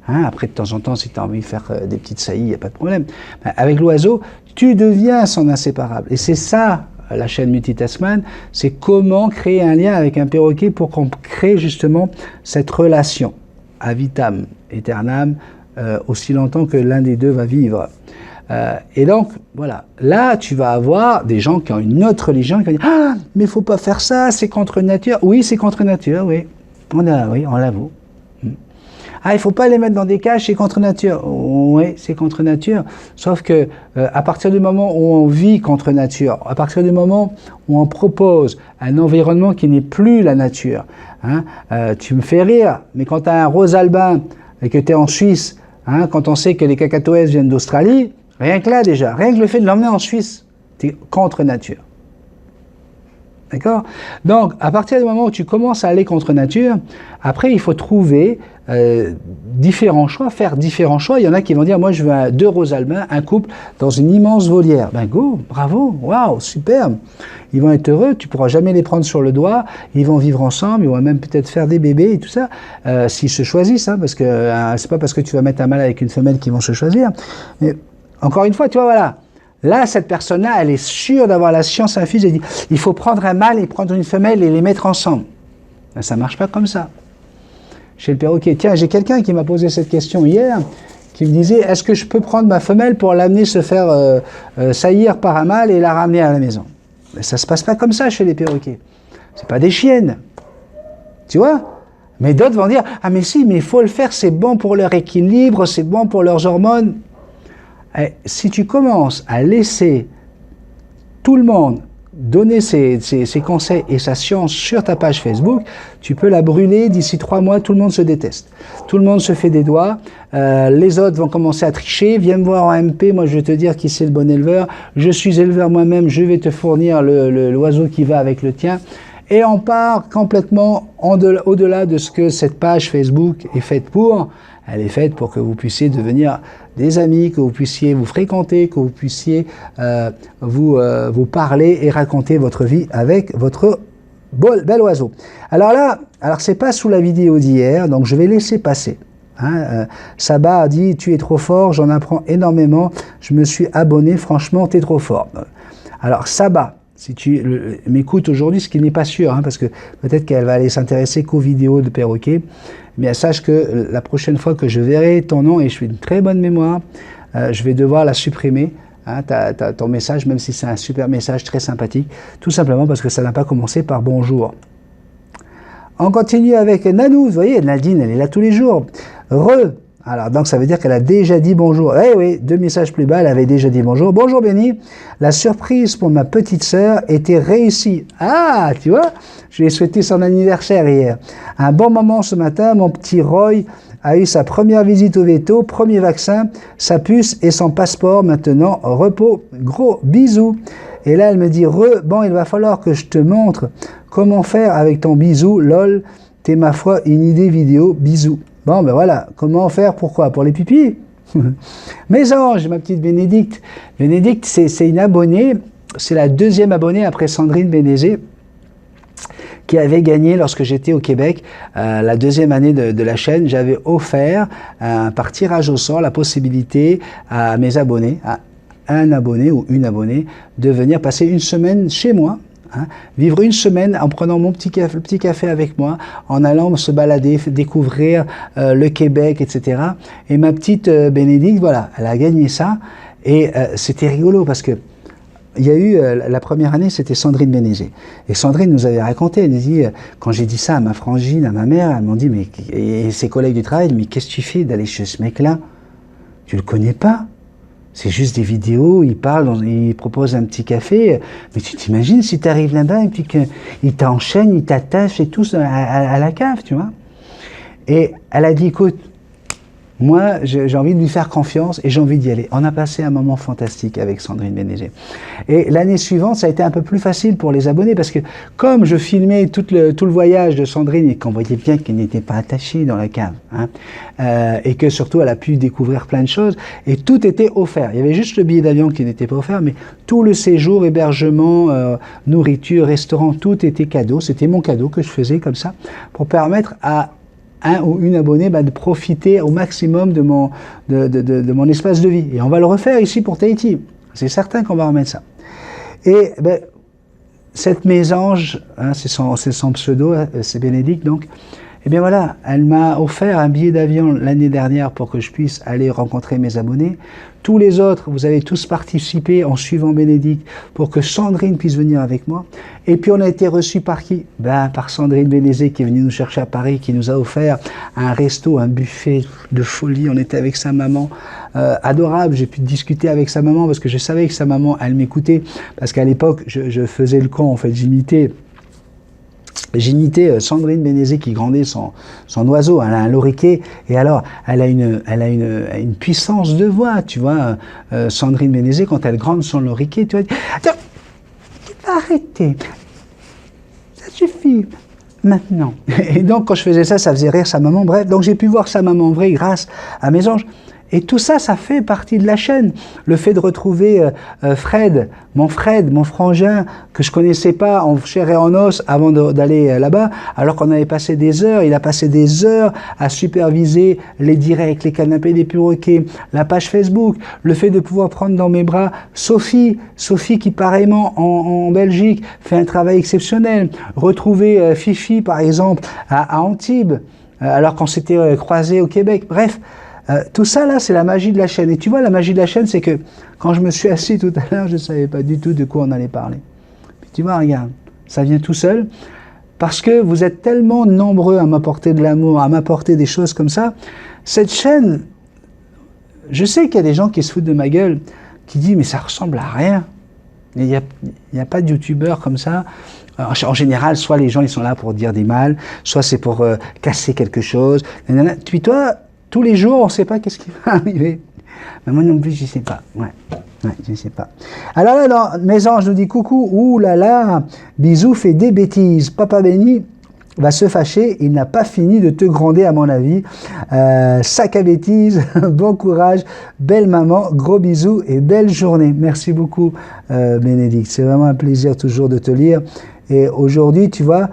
Hein, après, de temps en temps, si tu as envie de faire des petites saillies, il n'y a pas de problème. Mais avec l'oiseau, tu deviens son inséparable. Et c'est ça, la chaîne Multitaskman, c'est comment créer un lien avec un perroquet pour qu'on crée justement cette relation ad vitam aeternam, aussi longtemps que l'un des deux va vivre. Et donc, voilà, là, tu vas avoir des gens qui ont une autre religion qui vont dire « Ah, mais il ne faut pas faire ça, c'est contre nature. » Oui, c'est contre nature, oui. On l'avoue. Ah, il ne faut pas les mettre dans des cages, c'est contre nature. Oui, c'est contre nature. Sauf que à partir du moment où on vit contre nature, à partir du moment où on propose un environnement qui n'est plus la nature, hein, tu me fais rire, mais quand tu as un rose albin et que tu es en Suisse, hein, quand on sait que les cacatoès viennent d'Australie, rien que là déjà, rien que le fait de l'emmener en Suisse, tu es contre nature. D'accord? Donc, à partir du moment où tu commences à aller contre nature, après, il faut trouver différents choix, faire différents choix. Il y en a qui vont dire, moi, je veux 2 roses albins, un couple, dans une immense volière. Ben, go, bravo, waouh, superbe. Ils vont être heureux, tu pourras jamais les prendre sur le doigt, ils vont vivre ensemble, ils vont même peut-être faire des bébés et tout ça, s'ils se choisissent, hein, parce que c'est pas parce que tu vas mettre un mâle avec une femelle qu'ils vont se choisir. Mais, encore une fois, tu vois, voilà. Là, cette personne-là, elle est sûre d'avoir la science infuse et dit il faut prendre un mâle et prendre une femelle et les mettre ensemble. Ben, ça ne marche pas comme ça. Chez le perroquet, tiens, j'ai quelqu'un qui m'a posé cette question hier, qui me disait est-ce que je peux prendre ma femelle pour l'amener se faire saillir par un mâle et la ramener à la maison? Ben, ça ne se passe pas comme ça chez les perroquets. C'est pas des chiennes. Tu vois? Mais d'autres vont dire ah mais si, mais il faut le faire, c'est bon pour leur équilibre, c'est bon pour leurs hormones. Et si tu commences à laisser tout le monde donner ses conseils et sa science sur ta page Facebook, tu peux la brûler d'ici 3 mois, tout le monde se déteste. Tout le monde se fait des doigts, les autres vont commencer à tricher, viens me voir en MP, moi je vais te dire qui c'est le bon éleveur, je suis éleveur moi-même, je vais te fournir l'oiseau qui va avec le tien. Et on part complètement au-delà de ce que cette page Facebook est faite pour. Elle est faite pour que vous puissiez devenir des amis, que vous puissiez vous fréquenter, que vous puissiez vous parler et raconter votre vie avec votre bel oiseau. Alors là, c'est pas sous la vidéo d'hier, donc je vais laisser passer. Hein, Saba a dit « Tu es trop fort, j'en apprends énormément, je me suis abonné, franchement, tu es trop fort. » Alors Saba, si tu m'écoutes aujourd'hui, ce qui n'est pas sûr, hein, parce que peut-être qu'elle va aller s'intéresser qu'aux vidéos de perroquets, mais sache que la prochaine fois que je verrai ton nom, et je fais une très bonne mémoire, je vais devoir la supprimer, hein, ton message, même si c'est un super message très sympathique, tout simplement parce que ça n'a pas commencé par bonjour. On continue avec Nanou, vous voyez, Nadine, elle est là tous les jours. Alors, donc ça veut dire qu'elle a déjà dit bonjour. Eh oui, 2 messages plus bas, elle avait déjà dit bonjour. Bonjour Béni, la surprise pour ma petite sœur était réussie. Ah, tu vois, je lui ai souhaité son anniversaire hier. Un bon moment ce matin, mon petit Roy a eu sa première visite au veto, premier vaccin, sa puce et son passeport. Maintenant, repos, gros bisous. Et là, elle me dit, bon, il va falloir que je te montre comment faire avec ton bisou, lol, t'es ma foi une idée vidéo, bisous. Bon, ben voilà, comment faire, pourquoi? Pour les pipis. Mes anges, ma petite Bénédicte. Bénédicte, c'est une abonnée, c'est la 2e abonnée après Sandrine Bénézé, qui avait gagné lorsque j'étais au Québec, la 2e année de la chaîne. J'avais offert, par tirage au sort, la possibilité à mes abonnés, à un abonné ou une abonnée, de venir passer une semaine chez moi, hein, vivre une semaine en prenant mon petit café avec moi, en allant se balader, découvrir le Québec, etc. Et ma petite Bénédicte, voilà, elle a gagné ça. Et c'était rigolo parce que il y a eu, la première année, c'était Sandrine Bénézé. Et Sandrine nous avait raconté, elle nous dit, quand j'ai dit ça à ma frangine, à ma mère, elles m'ont dit, mais, et ses collègues du travail, mais qu'est-ce que tu fais d'aller chez ce mec-là? Tu le connais pas? C'est juste des vidéos, il parle, il propose un petit café. Mais tu t'imagines si tu arrives là-bas et puis qu'il t'enchaîne, il t'attache et tout à la cave, tu vois? Et elle a dit, écoute, moi, j'ai envie de lui faire confiance et j'ai envie d'y aller. On a passé un moment fantastique avec Sandrine Bénézé. Et l'année suivante, ça a été un peu plus facile pour les abonnés parce que comme je filmais tout le voyage de Sandrine et qu'on voyait bien qu'elle n'était pas attachée dans la cave, hein, et que surtout elle a pu découvrir plein de choses, et tout était offert. Il y avait juste le billet d'avion qui n'était pas offert, mais tout le séjour, hébergement, nourriture, restaurant, tout était cadeau. C'était mon cadeau que je faisais comme ça pour permettre à un ou une abonnée de profiter au maximum de mon espace de vie. Et on va le refaire ici pour Tahiti. C'est certain qu'on va remettre ça. Et cette mésange, hein, c'est son pseudo, c'est Bénédicte donc, et bien voilà, elle m'a offert un billet d'avion l'année dernière pour que je puisse aller rencontrer mes abonnés. Tous les autres, vous avez tous participé en suivant Bénédicte pour que Sandrine puisse venir avec moi. Et puis on a été reçus par qui? Par Sandrine Bénézé qui est venue nous chercher à Paris, qui nous a offert un resto, un buffet de folie. On était avec sa maman, adorable. J'ai pu discuter avec sa maman parce que je savais que sa maman, elle m'écoutait. Parce qu'à l'époque, je faisais le con, en fait, j'imitais Sandrine Bénézé qui grondait son oiseau, elle a un loriquet, et alors elle a une puissance de voix, tu vois, Sandrine Bénézé, quand elle gronde son loriquet, tu vois, attends, arrêtez, ça suffit, maintenant. Et donc quand je faisais ça, ça faisait rire sa maman, bref, donc j'ai pu voir sa maman vraie grâce à mes anges. Et tout ça, ça fait partie de la chaîne. Le fait de retrouver Fred, mon frangin, que je connaissais pas en chair et en os avant d'aller là-bas, alors qu'on avait passé des heures, il a passé des heures à superviser les directs, les canapés des perroquets, la page Facebook, le fait de pouvoir prendre dans mes bras Sophie qui pareillement en Belgique fait un travail exceptionnel, retrouver Fifi par exemple à Antibes, alors qu'on s'était croisés au Québec, bref. Tout ça, là, c'est la magie de la chaîne. Et tu vois, la magie de la chaîne, c'est que quand je me suis assis tout à l'heure, je ne savais pas du tout de quoi on allait parler. Puis tu vois, regarde, ça vient tout seul, parce que vous êtes tellement nombreux à m'apporter de l'amour, à m'apporter des choses comme ça. Cette chaîne, je sais qu'il y a des gens qui se foutent de ma gueule, qui disent, mais ça ressemble à rien. Il n'y a pas de youtubeurs comme ça. En général, soit les gens, ils sont là pour dire des mal, soit c'est pour casser quelque chose. Puis toi, tous les jours, on ne sait pas qu'est-ce qui va arriver. Mais moi non plus, je ne sais pas. Ouais, je ne sais pas. Alors là, dans Mes Anges nous dit coucou, ouh là là, Bisou fait des bêtises. Papa Béni va se fâcher, il n'a pas fini de te gronder à mon avis. Sac à bêtises, bon courage, belle maman, gros bisous et belle journée. Merci beaucoup Bénédicte, c'est vraiment un plaisir toujours de te lire. Et aujourd'hui, tu vois,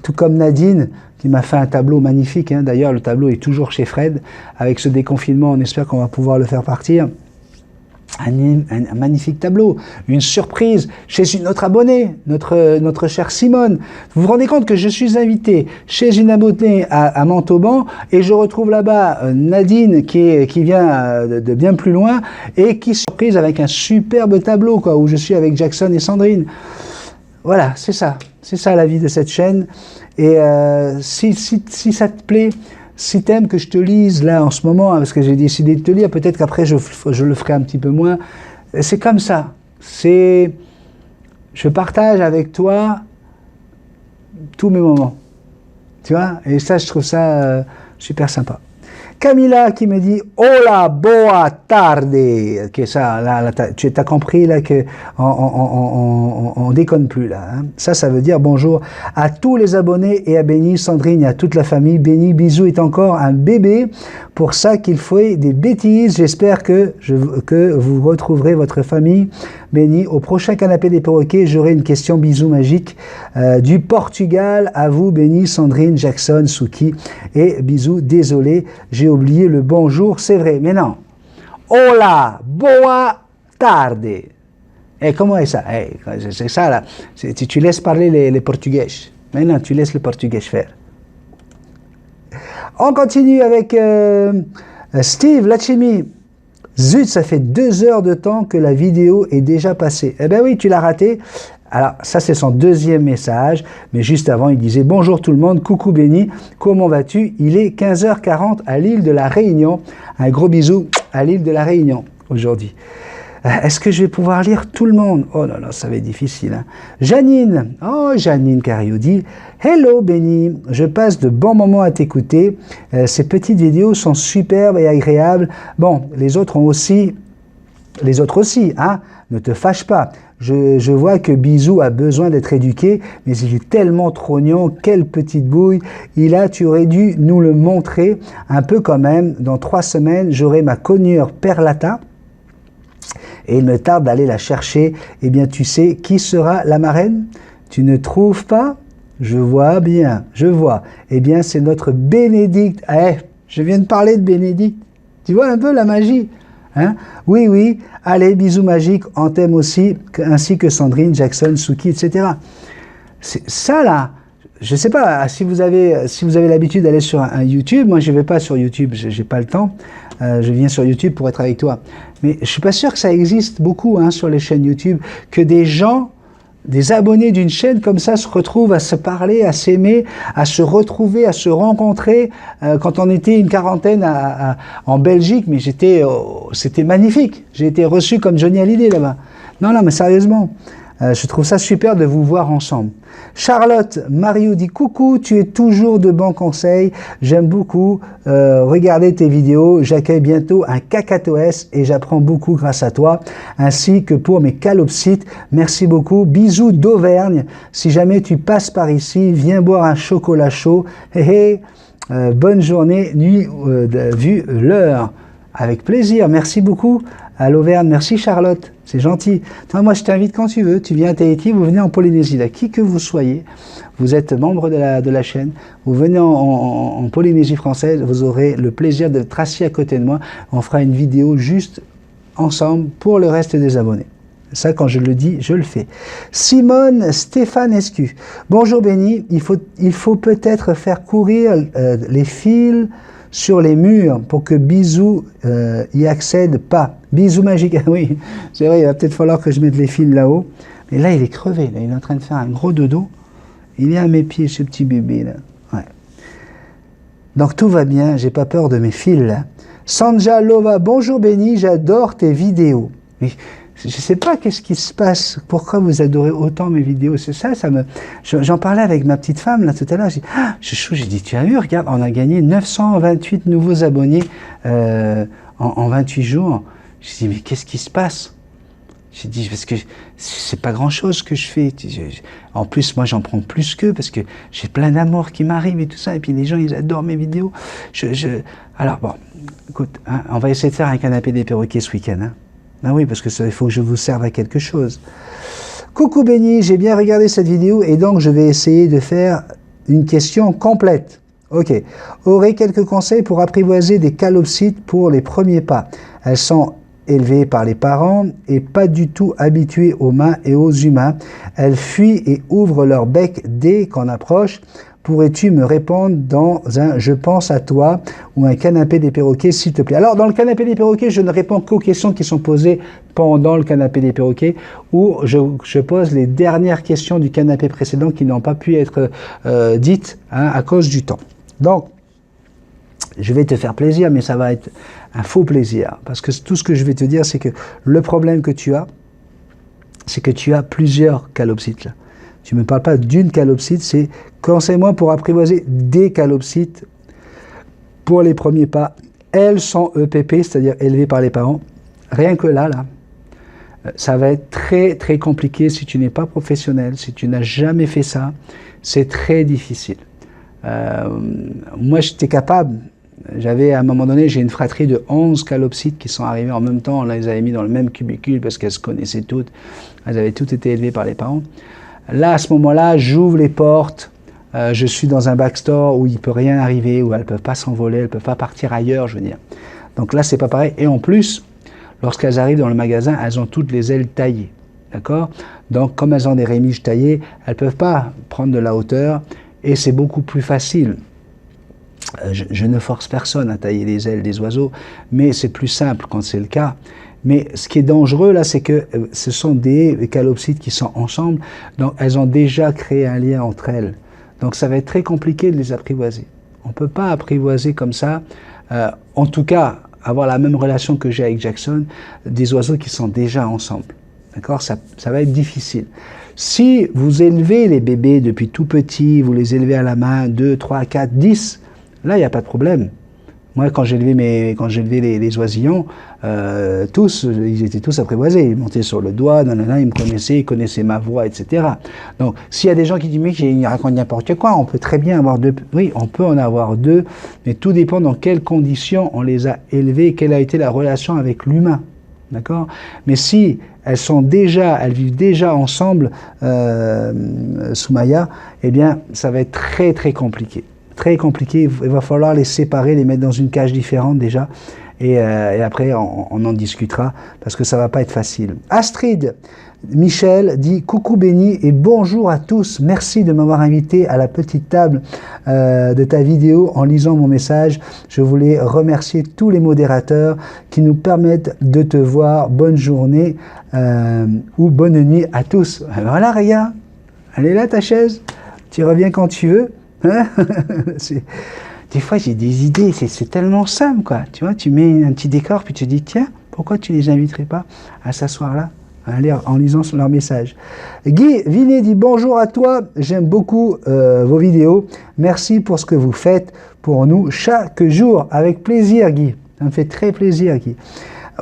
tout comme Nadine, qui m'a fait un tableau magnifique, hein. D'ailleurs le tableau est toujours chez Fred, avec ce déconfinement, on espère qu'on va pouvoir le faire partir. Un magnifique tableau, une surprise chez une autre abonnée, notre chère Simone. Vous vous rendez compte que je suis invité chez une abonnée à Montauban et je retrouve là-bas Nadine qui vient de bien plus loin et qui surprise avec un superbe tableau, quoi, où je suis avec Jackson et Sandrine. Voilà, c'est ça la vie de cette chaîne. Et si ça te plaît, si t'aimes que je te lise là en ce moment, hein, parce que j'ai décidé de te lire, peut-être qu'après je le ferai un petit peu moins, c'est comme ça. Je partage avec toi tous mes moments. Tu vois? Et ça, je trouve ça super sympa. Camilla qui me dit Hola, boa tarde. Okay, ça, là, tu as compris là que on déconne plus là. Hein. Ça veut dire bonjour à tous les abonnés et à Béni, Sandrine et à toute la famille. Béni, Bisou est encore un bébé. Pour ça qu'il fait des bêtises. J'espère que vous retrouverez votre famille. Béni, au prochain canapé des perroquets, j'aurai une question bisou magique du Portugal. À vous, Béni, Sandrine, Jackson, Suki et bisous. Désolé, j'ai oublié le bonjour, c'est vrai, mais non. Hola, boa tarde. Et comment est ça? C'est ça là. Tu laisses parler les Portugais. Maintenant, tu laisses le Portugais faire. On continue avec Steve Lachimi. Zut, ça fait 2 heures de temps que la vidéo est déjà passée. Eh ben oui, tu l'as raté. Alors, ça, c'est son deuxième message. Mais juste avant, il disait « Bonjour tout le monde, coucou Benny, comment vas-tu ?» Il est 15h40 à l'île de la Réunion. Un gros bisou à l'île de la Réunion aujourd'hui. Est-ce que je vais pouvoir lire tout le monde? Oh là là, ça va être difficile. Hein. Janine. Oh, Janine Cario dit « Hello Benny, je passe de bons moments à t'écouter. Ces petites vidéos sont superbes et agréables. Bon, les autres aussi, hein. Ne te fâche pas. Je vois que Bisou a besoin d'être éduqué, mais il est tellement trognon, quelle petite bouille. Tu aurais dû nous le montrer un peu quand même. Dans 3 semaines, j'aurai ma cognure Perlata et il me tarde d'aller la chercher. Eh bien, tu sais qui sera la marraine? Tu ne trouves pas? Je vois bien, je vois. Eh bien, c'est notre Bénédicte. Eh, je viens de parler de Bénédicte. Tu vois un peu la magie? Hein? Oui, oui, allez, bisous magiques, on t'aime aussi, ainsi que Sandrine, Jackson, Suki, etc. Ça là, je ne sais pas, si vous avez l'habitude d'aller sur un YouTube, moi je ne vais pas sur YouTube, je n'ai pas le temps, je viens sur YouTube pour être avec toi. Mais je ne suis pas sûr que ça existe beaucoup hein, sur les chaînes YouTube, que des gens, des abonnés d'une chaîne comme ça se retrouvent à se parler, à s'aimer, à se retrouver, à se rencontrer. Quand on était une quarantaine en Belgique, mais c'était magnifique. J'ai été reçu comme Johnny Hallyday là-bas. Non, mais sérieusement, je trouve ça super de vous voir ensemble. Charlotte Mario dit coucou, tu es toujours de bons conseils, j'aime beaucoup regarder tes vidéos, j'accueille bientôt un cacatoès et j'apprends beaucoup grâce à toi, ainsi que pour mes calopsites, merci beaucoup, bisous d'Auvergne, si jamais tu passes par ici, viens boire un chocolat chaud, bonne journée, nuit, vu l'heure, avec plaisir, merci beaucoup à l'Auvergne, merci Charlotte, c'est gentil. Moi je t'invite quand tu veux, tu viens à Tahiti, vous venez en Polynésie, là, qui que vous soyez, vous êtes membre de la chaîne, vous venez en Polynésie française, vous aurez le plaisir d'être assis à côté de moi, on fera une vidéo juste ensemble pour le reste des abonnés. Ça, quand je le dis, je le fais. Simone Stéphanescu. Bonjour Benny, il faut peut-être faire courir les fils sur les murs pour que Bisou y accède pas. Bisou magique, oui, c'est vrai, il va peut-être falloir que je mette les fils là-haut. Mais là, il est crevé, là. Il est en train de faire un gros dodo. Il est à mes pieds, ce petit bébé, là. Ouais. Donc tout va bien, j'ai pas peur de mes fils, là. Sanja Lova, bonjour Benny, j'adore tes vidéos. Mais je ne sais pas qu'est-ce qui se passe, pourquoi vous adorez autant mes vidéos, c'est ça, j'en parlais avec ma petite femme là tout à l'heure, j'ai dit, tu as vu, regarde, on a gagné 928 nouveaux abonnés en 28 jours. J'ai dit, mais qu'est-ce qui se passe? J'ai dit, parce que c'est pas grand-chose que je fais. En plus, moi, j'en prends plus qu'eux, parce que j'ai plein d'amour qui m'arrive et tout ça, et puis les gens, ils adorent mes vidéos. Alors, bon, écoute, hein, on va essayer de faire un canapé des perroquets ce week-end, hein. Ben oui, parce que il faut que je vous serve à quelque chose. Coucou Benny, j'ai bien regardé cette vidéo et donc je vais essayer de faire une question complète. Ok. Aurais quelques conseils pour apprivoiser des calopsites pour les premiers pas? Elles sont élevées par les parents et pas du tout habituées aux mains et aux humains. Elles fuient et ouvrent leur bec dès qu'on approche. Pourrais-tu me répondre dans un « Je pense à toi » ou un canapé des perroquets, s'il te plaît? Alors, dans le canapé des perroquets, je ne réponds qu'aux questions qui sont posées pendant le canapé des perroquets, où je pose les dernières questions du canapé précédent qui n'ont pas pu être dites hein, à cause du temps. Donc, je vais te faire plaisir, mais ça va être un faux plaisir. Parce que tout ce que je vais te dire, c'est que le problème que tu as, c'est que tu as plusieurs calopsites là. Tu ne me parles pas d'une calopsite, c'est conseille-moi pour apprivoiser des calopsites pour les premiers pas. Elles sont EPP, c'est-à-dire élevées par les parents. Rien que là, ça va être très très compliqué si tu n'es pas professionnel, si tu n'as jamais fait ça, c'est très difficile. Moi, j'étais capable, j'avais à un moment donné, j'ai une fratrie de 11 calopsites qui sont arrivées en même temps, on les avait mis dans le même cubicule parce qu'elles se connaissaient toutes, elles avaient toutes été élevées par les parents. Là, à ce moment-là, j'ouvre les portes, je suis dans un backstore où il ne peut rien arriver, où elles ne peuvent pas s'envoler, elles ne peuvent pas partir ailleurs, je veux dire. Donc là, c'est pas pareil. Et en plus, lorsqu'elles arrivent dans le magasin, elles ont toutes les ailes taillées, d'accord? Donc, comme elles ont des rémiges taillées, elles ne peuvent pas prendre de la hauteur et c'est beaucoup plus facile Je ne force personne à tailler les ailes des oiseaux, mais c'est plus simple quand c'est le cas. Mais ce qui est dangereux là, c'est que ce sont des calopsites qui sont ensemble, donc elles ont déjà créé un lien entre elles. Donc ça va être très compliqué de les apprivoiser. On ne peut pas apprivoiser comme ça, en tout cas avoir la même relation que j'ai avec Jackson, des oiseaux qui sont déjà ensemble. D'accord, ça va être difficile. Si vous élevez les bébés depuis tout petit, vous les élevez à la main, 2, 3, 4, 10, là, il n'y a pas de problème. Moi, quand j'élevais les oisillons, ils étaient tous apprivoisés. Ils montaient sur le doigt, nanana, ils me connaissaient, ils connaissaient ma voix, etc. Donc, s'il y a des gens qui disent, mais il raconte n'importe quoi, on peut très bien avoir deux. Oui, on peut en avoir deux, mais tout dépend dans quelles conditions on les a élevés, quelle a été la relation avec l'humain. D'accord? Mais si elles vivent déjà ensemble, Soumaya, eh bien, ça va être très, très compliqué. Très compliqué, il va falloir les séparer, les mettre dans une cage différente déjà, et après on en discutera, parce que ça va pas être facile. Astrid Michel dit « Coucou Béni et bonjour à tous, merci de m'avoir invité à la petite table de ta vidéo en lisant mon message. Je voulais remercier tous les modérateurs qui nous permettent de te voir. Bonne journée ou bonne nuit à tous. » Voilà, regarde, elle est là ta chaise, tu reviens quand tu veux. Hein. Des fois j'ai des idées, c'est tellement simple quoi. Tu vois, tu mets un petit décor puis tu te dis tiens, pourquoi tu les inviterais pas à s'asseoir là en lisant leur message. Guy Vinet dit bonjour à toi, j'aime beaucoup vos vidéos, merci pour ce que vous faites pour nous chaque jour, avec plaisir Guy, ça me fait très plaisir Guy.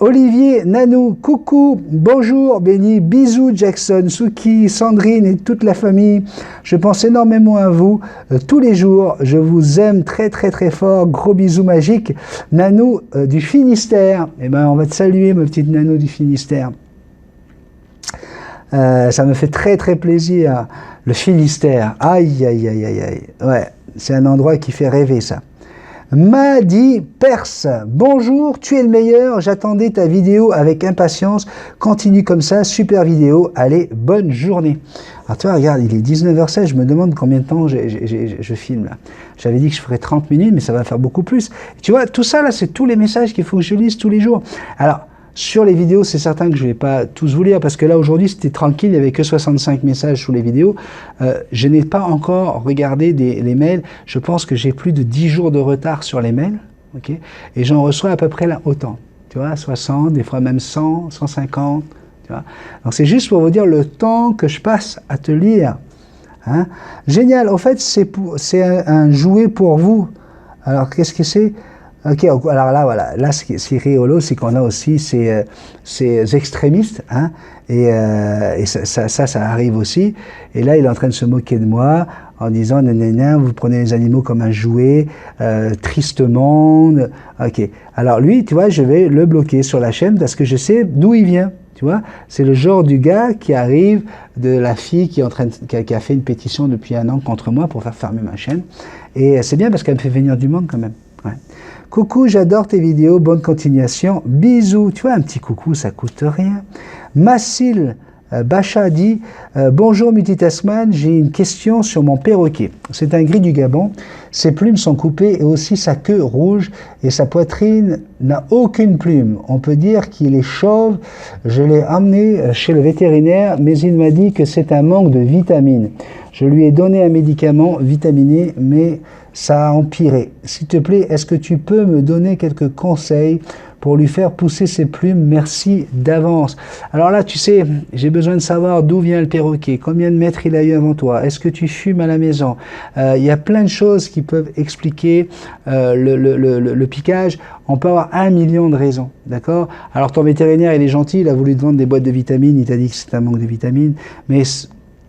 Olivier Nanou, coucou, bonjour Béni, bisous Jackson, Suki, Sandrine et toute la famille. Je pense énormément à vous tous les jours. Je vous aime très très très fort. Gros bisous magiques. Nanou du Finistère. Eh ben, on va te saluer, ma petite Nanou du Finistère. Ça me fait très très plaisir. Le Finistère. Aïe aïe aïe aïe aïe. Ouais, c'est un endroit qui fait rêver ça. Madi Perse, bonjour, tu es le meilleur, j'attendais ta vidéo avec impatience, continue comme ça, super vidéo, allez, bonne journée. Alors toi, regarde, il est 19h16, je me demande combien de temps je filme là. J'avais dit que je ferais 30 minutes, mais ça va faire beaucoup plus. Et tu vois, tout ça là, c'est tous les messages qu'il faut que je lise tous les jours. Alors, sur les vidéos, c'est certain que je ne vais pas tous vous lire, parce que là, aujourd'hui, c'était tranquille, il n'y avait que 65 messages sous les vidéos. Je n'ai pas encore regardé les mails. Je pense que j'ai plus de 10 jours de retard sur les mails, okay, et j'en reçois à peu près là, autant. Tu vois, 60, des fois même 100, 150. Tu vois. Donc, c'est juste pour vous dire le temps que je passe à te lire. Hein. Génial. En fait, c'est un jouet pour vous. Alors, qu'est-ce que c'est ? Ok, alors là, voilà. Là, ce qui est rigolo, c'est qu'on a aussi ces extrémistes, hein, et ça arrive aussi. Et là, il est en train de se moquer de moi en disant, nanana, vous prenez les animaux comme un jouet, tristement. Ok. Alors lui, tu vois, je vais le bloquer sur la chaîne parce que je sais d'où il vient. Tu vois, c'est le genre du gars qui arrive de la fille qui a fait une pétition depuis 1 an contre moi pour faire fermer ma chaîne. Et c'est bien parce qu'elle me fait venir du monde quand même. Ouais. Coucou, j'adore tes vidéos, bonne continuation, bisous. Tu vois, un petit coucou, ça coûte rien. Massil Bacha dit bonjour Multitaskman, j'ai une question sur mon perroquet. C'est un gris du Gabon, ses plumes sont coupées et aussi sa queue rouge et sa poitrine n'a aucune plume. On peut dire qu'il est chauve. Je l'ai emmené chez le vétérinaire, mais il m'a dit que c'est un manque de vitamines. Je lui ai donné un médicament vitaminé, mais ça a empiré. S'il te plaît, est-ce que tu peux me donner quelques conseils pour lui faire pousser ses plumes? Merci d'avance. Alors là, tu sais, j'ai besoin de savoir d'où vient le perroquet, combien de mètres il a eu avant toi, est-ce que tu fumes à la maison? Il y a plein de choses qui peuvent expliquer le piquage. On peut avoir 1 million de raisons, d'accord? Alors ton vétérinaire, il est gentil, il a voulu te vendre des boîtes de vitamines, il t'a dit que c'est un manque de vitamines, mais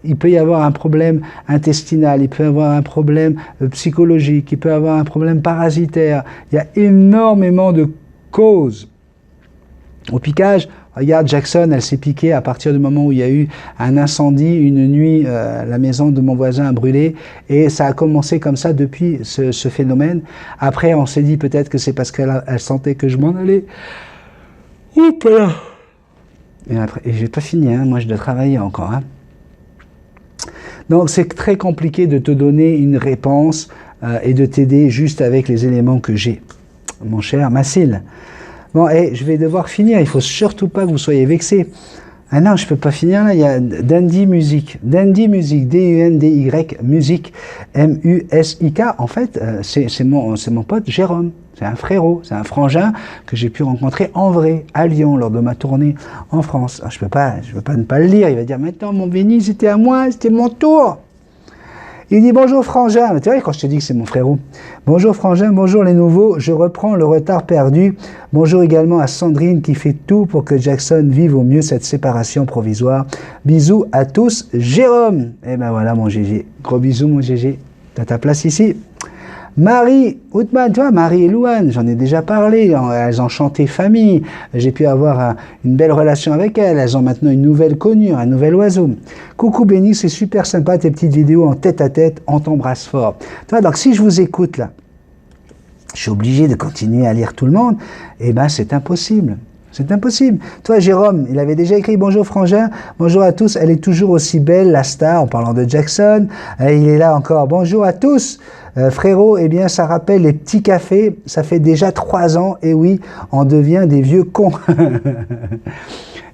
il peut y avoir un problème intestinal, il peut y avoir un problème psychologique, il peut y avoir un problème parasitaire. Il y a énormément de causes au piquage. Regarde, Jackson, elle s'est piquée à partir du moment où il y a eu un incendie, une nuit, la maison de mon voisin a brûlé, et ça a commencé comme ça depuis ce phénomène. Après, on s'est dit peut-être que c'est parce qu'elle sentait que je m'en allais. Oups là. Et j'ai pas fini, hein, moi je dois travailler encore. Hein. Donc c'est très compliqué de te donner une réponse et de t'aider juste avec les éléments que j'ai, mon cher Massil. Bon, et je vais devoir finir, il faut surtout pas que vous soyez vexés. Ah non, je peux pas finir là, il y a Dandy Music, D-U-N-D-Y Music, M-U-S-I-K. En fait, c'est mon pote Jérôme, c'est un frérot, c'est un frangin que j'ai pu rencontrer en vrai, à Lyon, lors de ma tournée en France. Alors, je peux pas ne pas le lire, il va dire, maintenant mon Véni, c'était à moi, c'était mon tour. Il dit bonjour frangin, tu vois quand je te dis que c'est mon frérot. Bonjour frangin, bonjour les nouveaux, je reprends le retard perdu. Bonjour également à Sandrine qui fait tout pour que Jackson vive au mieux cette séparation provisoire. Bisous à tous, Jérôme. Et ben voilà mon GG, gros bisous mon GG, t'as ta place ici. Marie Outman, tu vois, Marie et Louane, j'en ai déjà parlé, elles ont chanté famille, j'ai pu avoir une belle relation avec elles ont maintenant une nouvelle connue, un nouvel oiseau. Coucou Béni, c'est super sympa tes petites vidéos en tête à tête, on t'embrasse fort. Tu vois, donc si je vous écoute là, je suis obligé de continuer à lire tout le monde, et ben c'est impossible. C'est impossible. Toi, Jérôme, il avait déjà écrit « Bonjour Frangin, bonjour à tous, elle est toujours aussi belle, la star », en parlant de Jackson. Il est là encore « Bonjour à tous, frérot, eh bien, ça rappelle les petits cafés, ça fait déjà 3 ans, et oui, on devient des vieux cons. »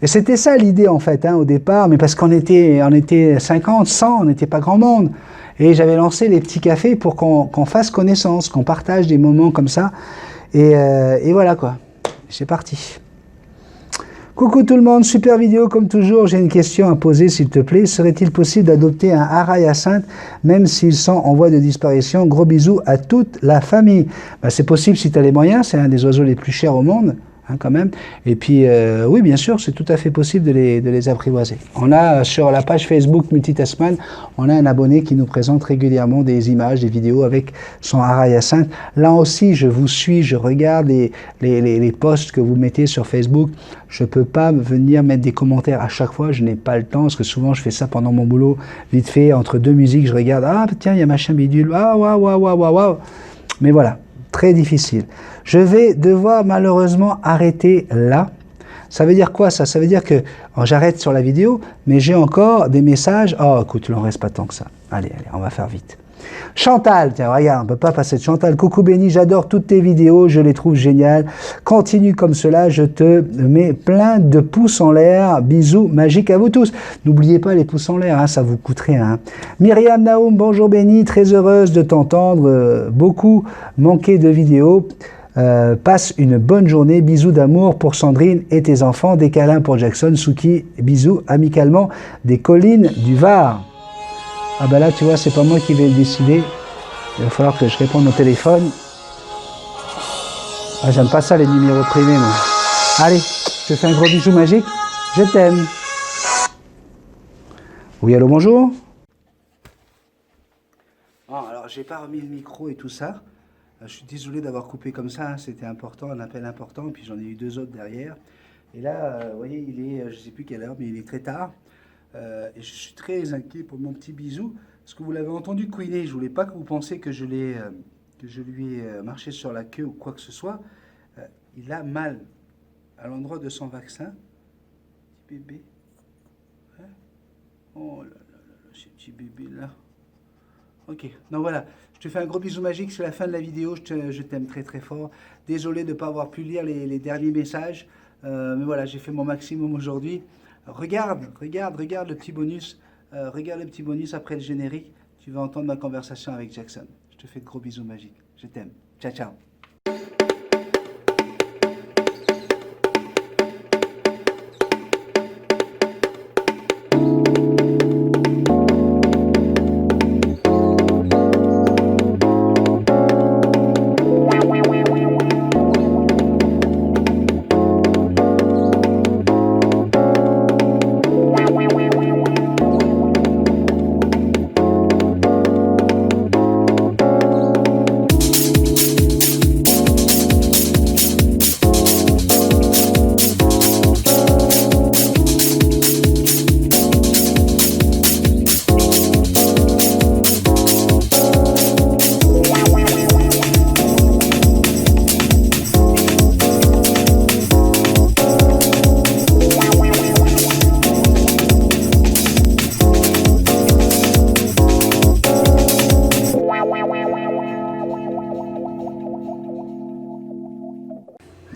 Et c'était ça l'idée, en fait, au départ, mais parce qu'on était 50, 100, on n'était pas grand monde. Et j'avais lancé les petits cafés pour qu'on fasse connaissance, qu'on partage des moments comme ça. Et voilà, quoi. C'est parti. Coucou tout le monde, super vidéo comme toujours, j'ai une question à poser s'il te plaît. Serait-il possible d'adopter un ara hyacinthe même s'ils sont en voie de disparition? Gros bisous à toute la famille. C'est possible si tu as les moyens, c'est un des oiseaux les plus chers au monde. Quand même. Et puis, oui, bien sûr, c'est tout à fait possible de les apprivoiser. On a sur la page Facebook Multitasman, on a un abonné qui nous présente régulièrement des images, des vidéos avec son ara hyacinthe. Là aussi, je vous suis, je regarde les posts que vous mettez sur Facebook. Je ne peux pas venir mettre des commentaires à chaque fois, je n'ai pas le temps, parce que souvent je fais ça pendant mon boulot, vite fait, entre deux musiques, je regarde, ah tiens, il y a machin bidule, ah waouh. Mais voilà. Très difficile. Je vais devoir malheureusement arrêter là. Ça veut dire quoi ça? Ça veut dire que j'arrête sur la vidéo, mais j'ai encore des messages. Oh, écoute, il n'en reste pas tant que ça. Allez, on va faire vite. Chantal, tiens, regarde, on ne peut pas passer de Chantal. Coucou Béni, j'adore toutes tes vidéos, je les trouve géniales. Continue comme cela, je te mets plein de pouces en l'air. Bisous magiques à vous tous. N'oubliez pas les pouces en l'air, ça vous coûte rien. Myriam Naoum, bonjour Béni, très heureuse de t'entendre. Beaucoup manqué de vidéos. Passe une bonne journée, bisous d'amour pour Sandrine et tes enfants, des câlins pour Jackson, Suki, bisous amicalement des collines du Var. Ah ben là, tu vois, c'est pas moi qui vais le décider. Il va falloir que je réponde au téléphone. Ah, j'aime pas ça, les numéros privés, moi. Allez, je te fais un gros bisou magique. Je t'aime. Oui, allô, bonjour. Bon, alors, j'ai pas remis le micro et tout ça. Je suis désolé d'avoir coupé comme ça. C'était important, un appel important. Puis j'en ai eu 2 autres derrière. Et là, vous voyez, il est, je sais plus quelle heure, mais il est très tard. Et je suis très inquiet pour mon petit bisou, parce que vous l'avez entendu couiner, je voulais pas que vous pensiez que je lui ai marché sur la queue ou quoi que ce soit. Il a mal à l'endroit de son vaccin. Petit bébé. Hein? Oh là là là, ce petit bébé là. Ok, donc voilà, je te fais un gros bisou magique, c'est la fin de la vidéo, je t'aime très très fort. Désolé de ne pas avoir pu lire les derniers messages, mais voilà, j'ai fait mon maximum aujourd'hui. Regarde le petit bonus. Regarde le petit bonus après le générique. Tu vas entendre ma conversation avec Jackson. Je te fais de gros bisous magiques. Je t'aime. Ciao, ciao.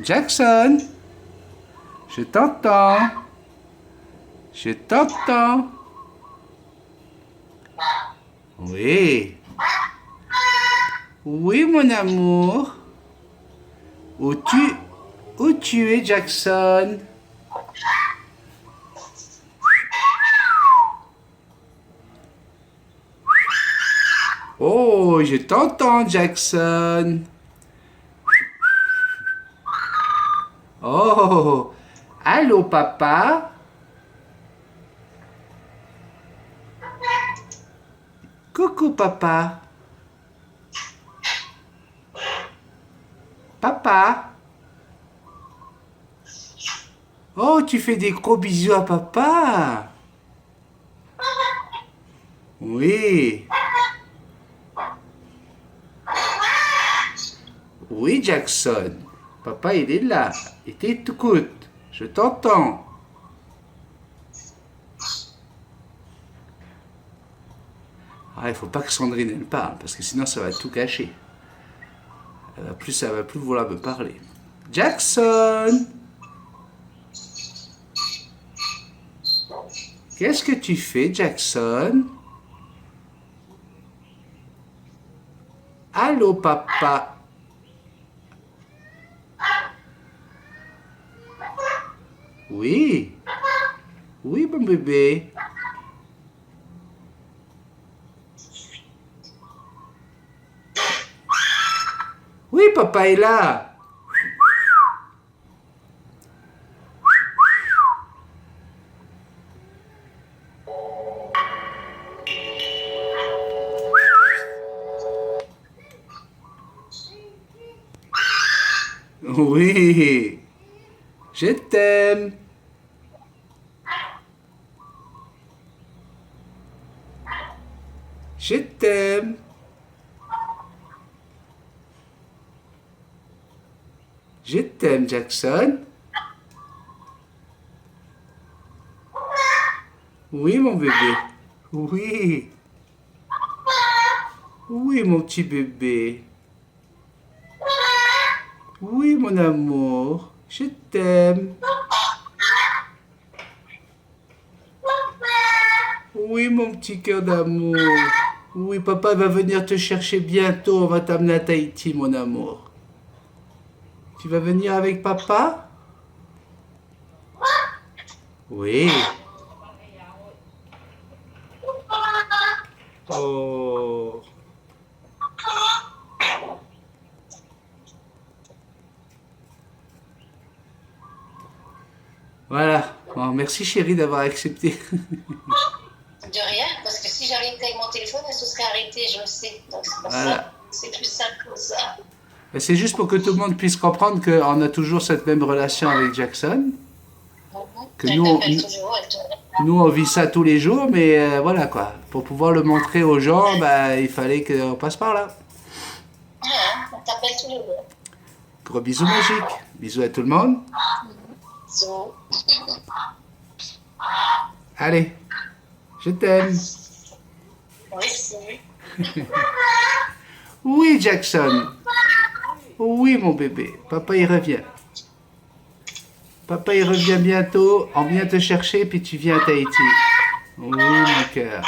Jackson, je t'entends. Je t'entends. Oui. Oui, mon amour. Où tu es, Jackson? Oh, je t'entends, Jackson. Oh, allô, papa? Coucou, papa. Papa? Oh, tu fais des gros bisous à papa? Oui. Oui, Jackson. Papa, il est là. Il t'écoute. Je t'entends. Ah, il faut pas que Sandrine elle parle, parce que sinon ça va tout gâcher. Ça va plus vouloir me parler. Jackson! Qu'est-ce que tu fais, Jackson? Allô, papa? Oui. Oui, mon bébé. Oui, papa est là. Oui. Je t'aime. Je t'aime. Je t'aime, Jackson. Oui, mon bébé. Oui. Oui, mon petit bébé. Oui, mon amour. Je t'aime. Oui, mon petit cœur d'amour. Oui, papa va venir te chercher bientôt. On va t'amener à Tahiti, mon amour. Tu vas venir avec papa? Oui. Oh. Voilà. Bon, merci chérie d'avoir accepté. De rien, parce que si j'avais été avec mon téléphone, elle se serait arrêtée, je le sais. Donc c'est pour Voilà. ça. C'est plus simple comme ça. C'est juste pour que tout le monde puisse comprendre qu'on a toujours cette même relation avec Jackson. Que Elle t'appelle toujours, elle te... nous, on vit ça tous les jours, mais voilà quoi. Pour pouvoir le montrer aux gens, bah, il fallait qu'on passe par là. Ouais, elle t'appelle tous les jours. Gros bisous magiques. Bisous à tout le monde. So. Allez, je t'aime. Merci. Oui, Jackson. Oui, mon bébé. Papa, il revient. Papa, il revient bientôt. On vient te chercher, puis tu viens à Tahiti. Oui, mon cœur.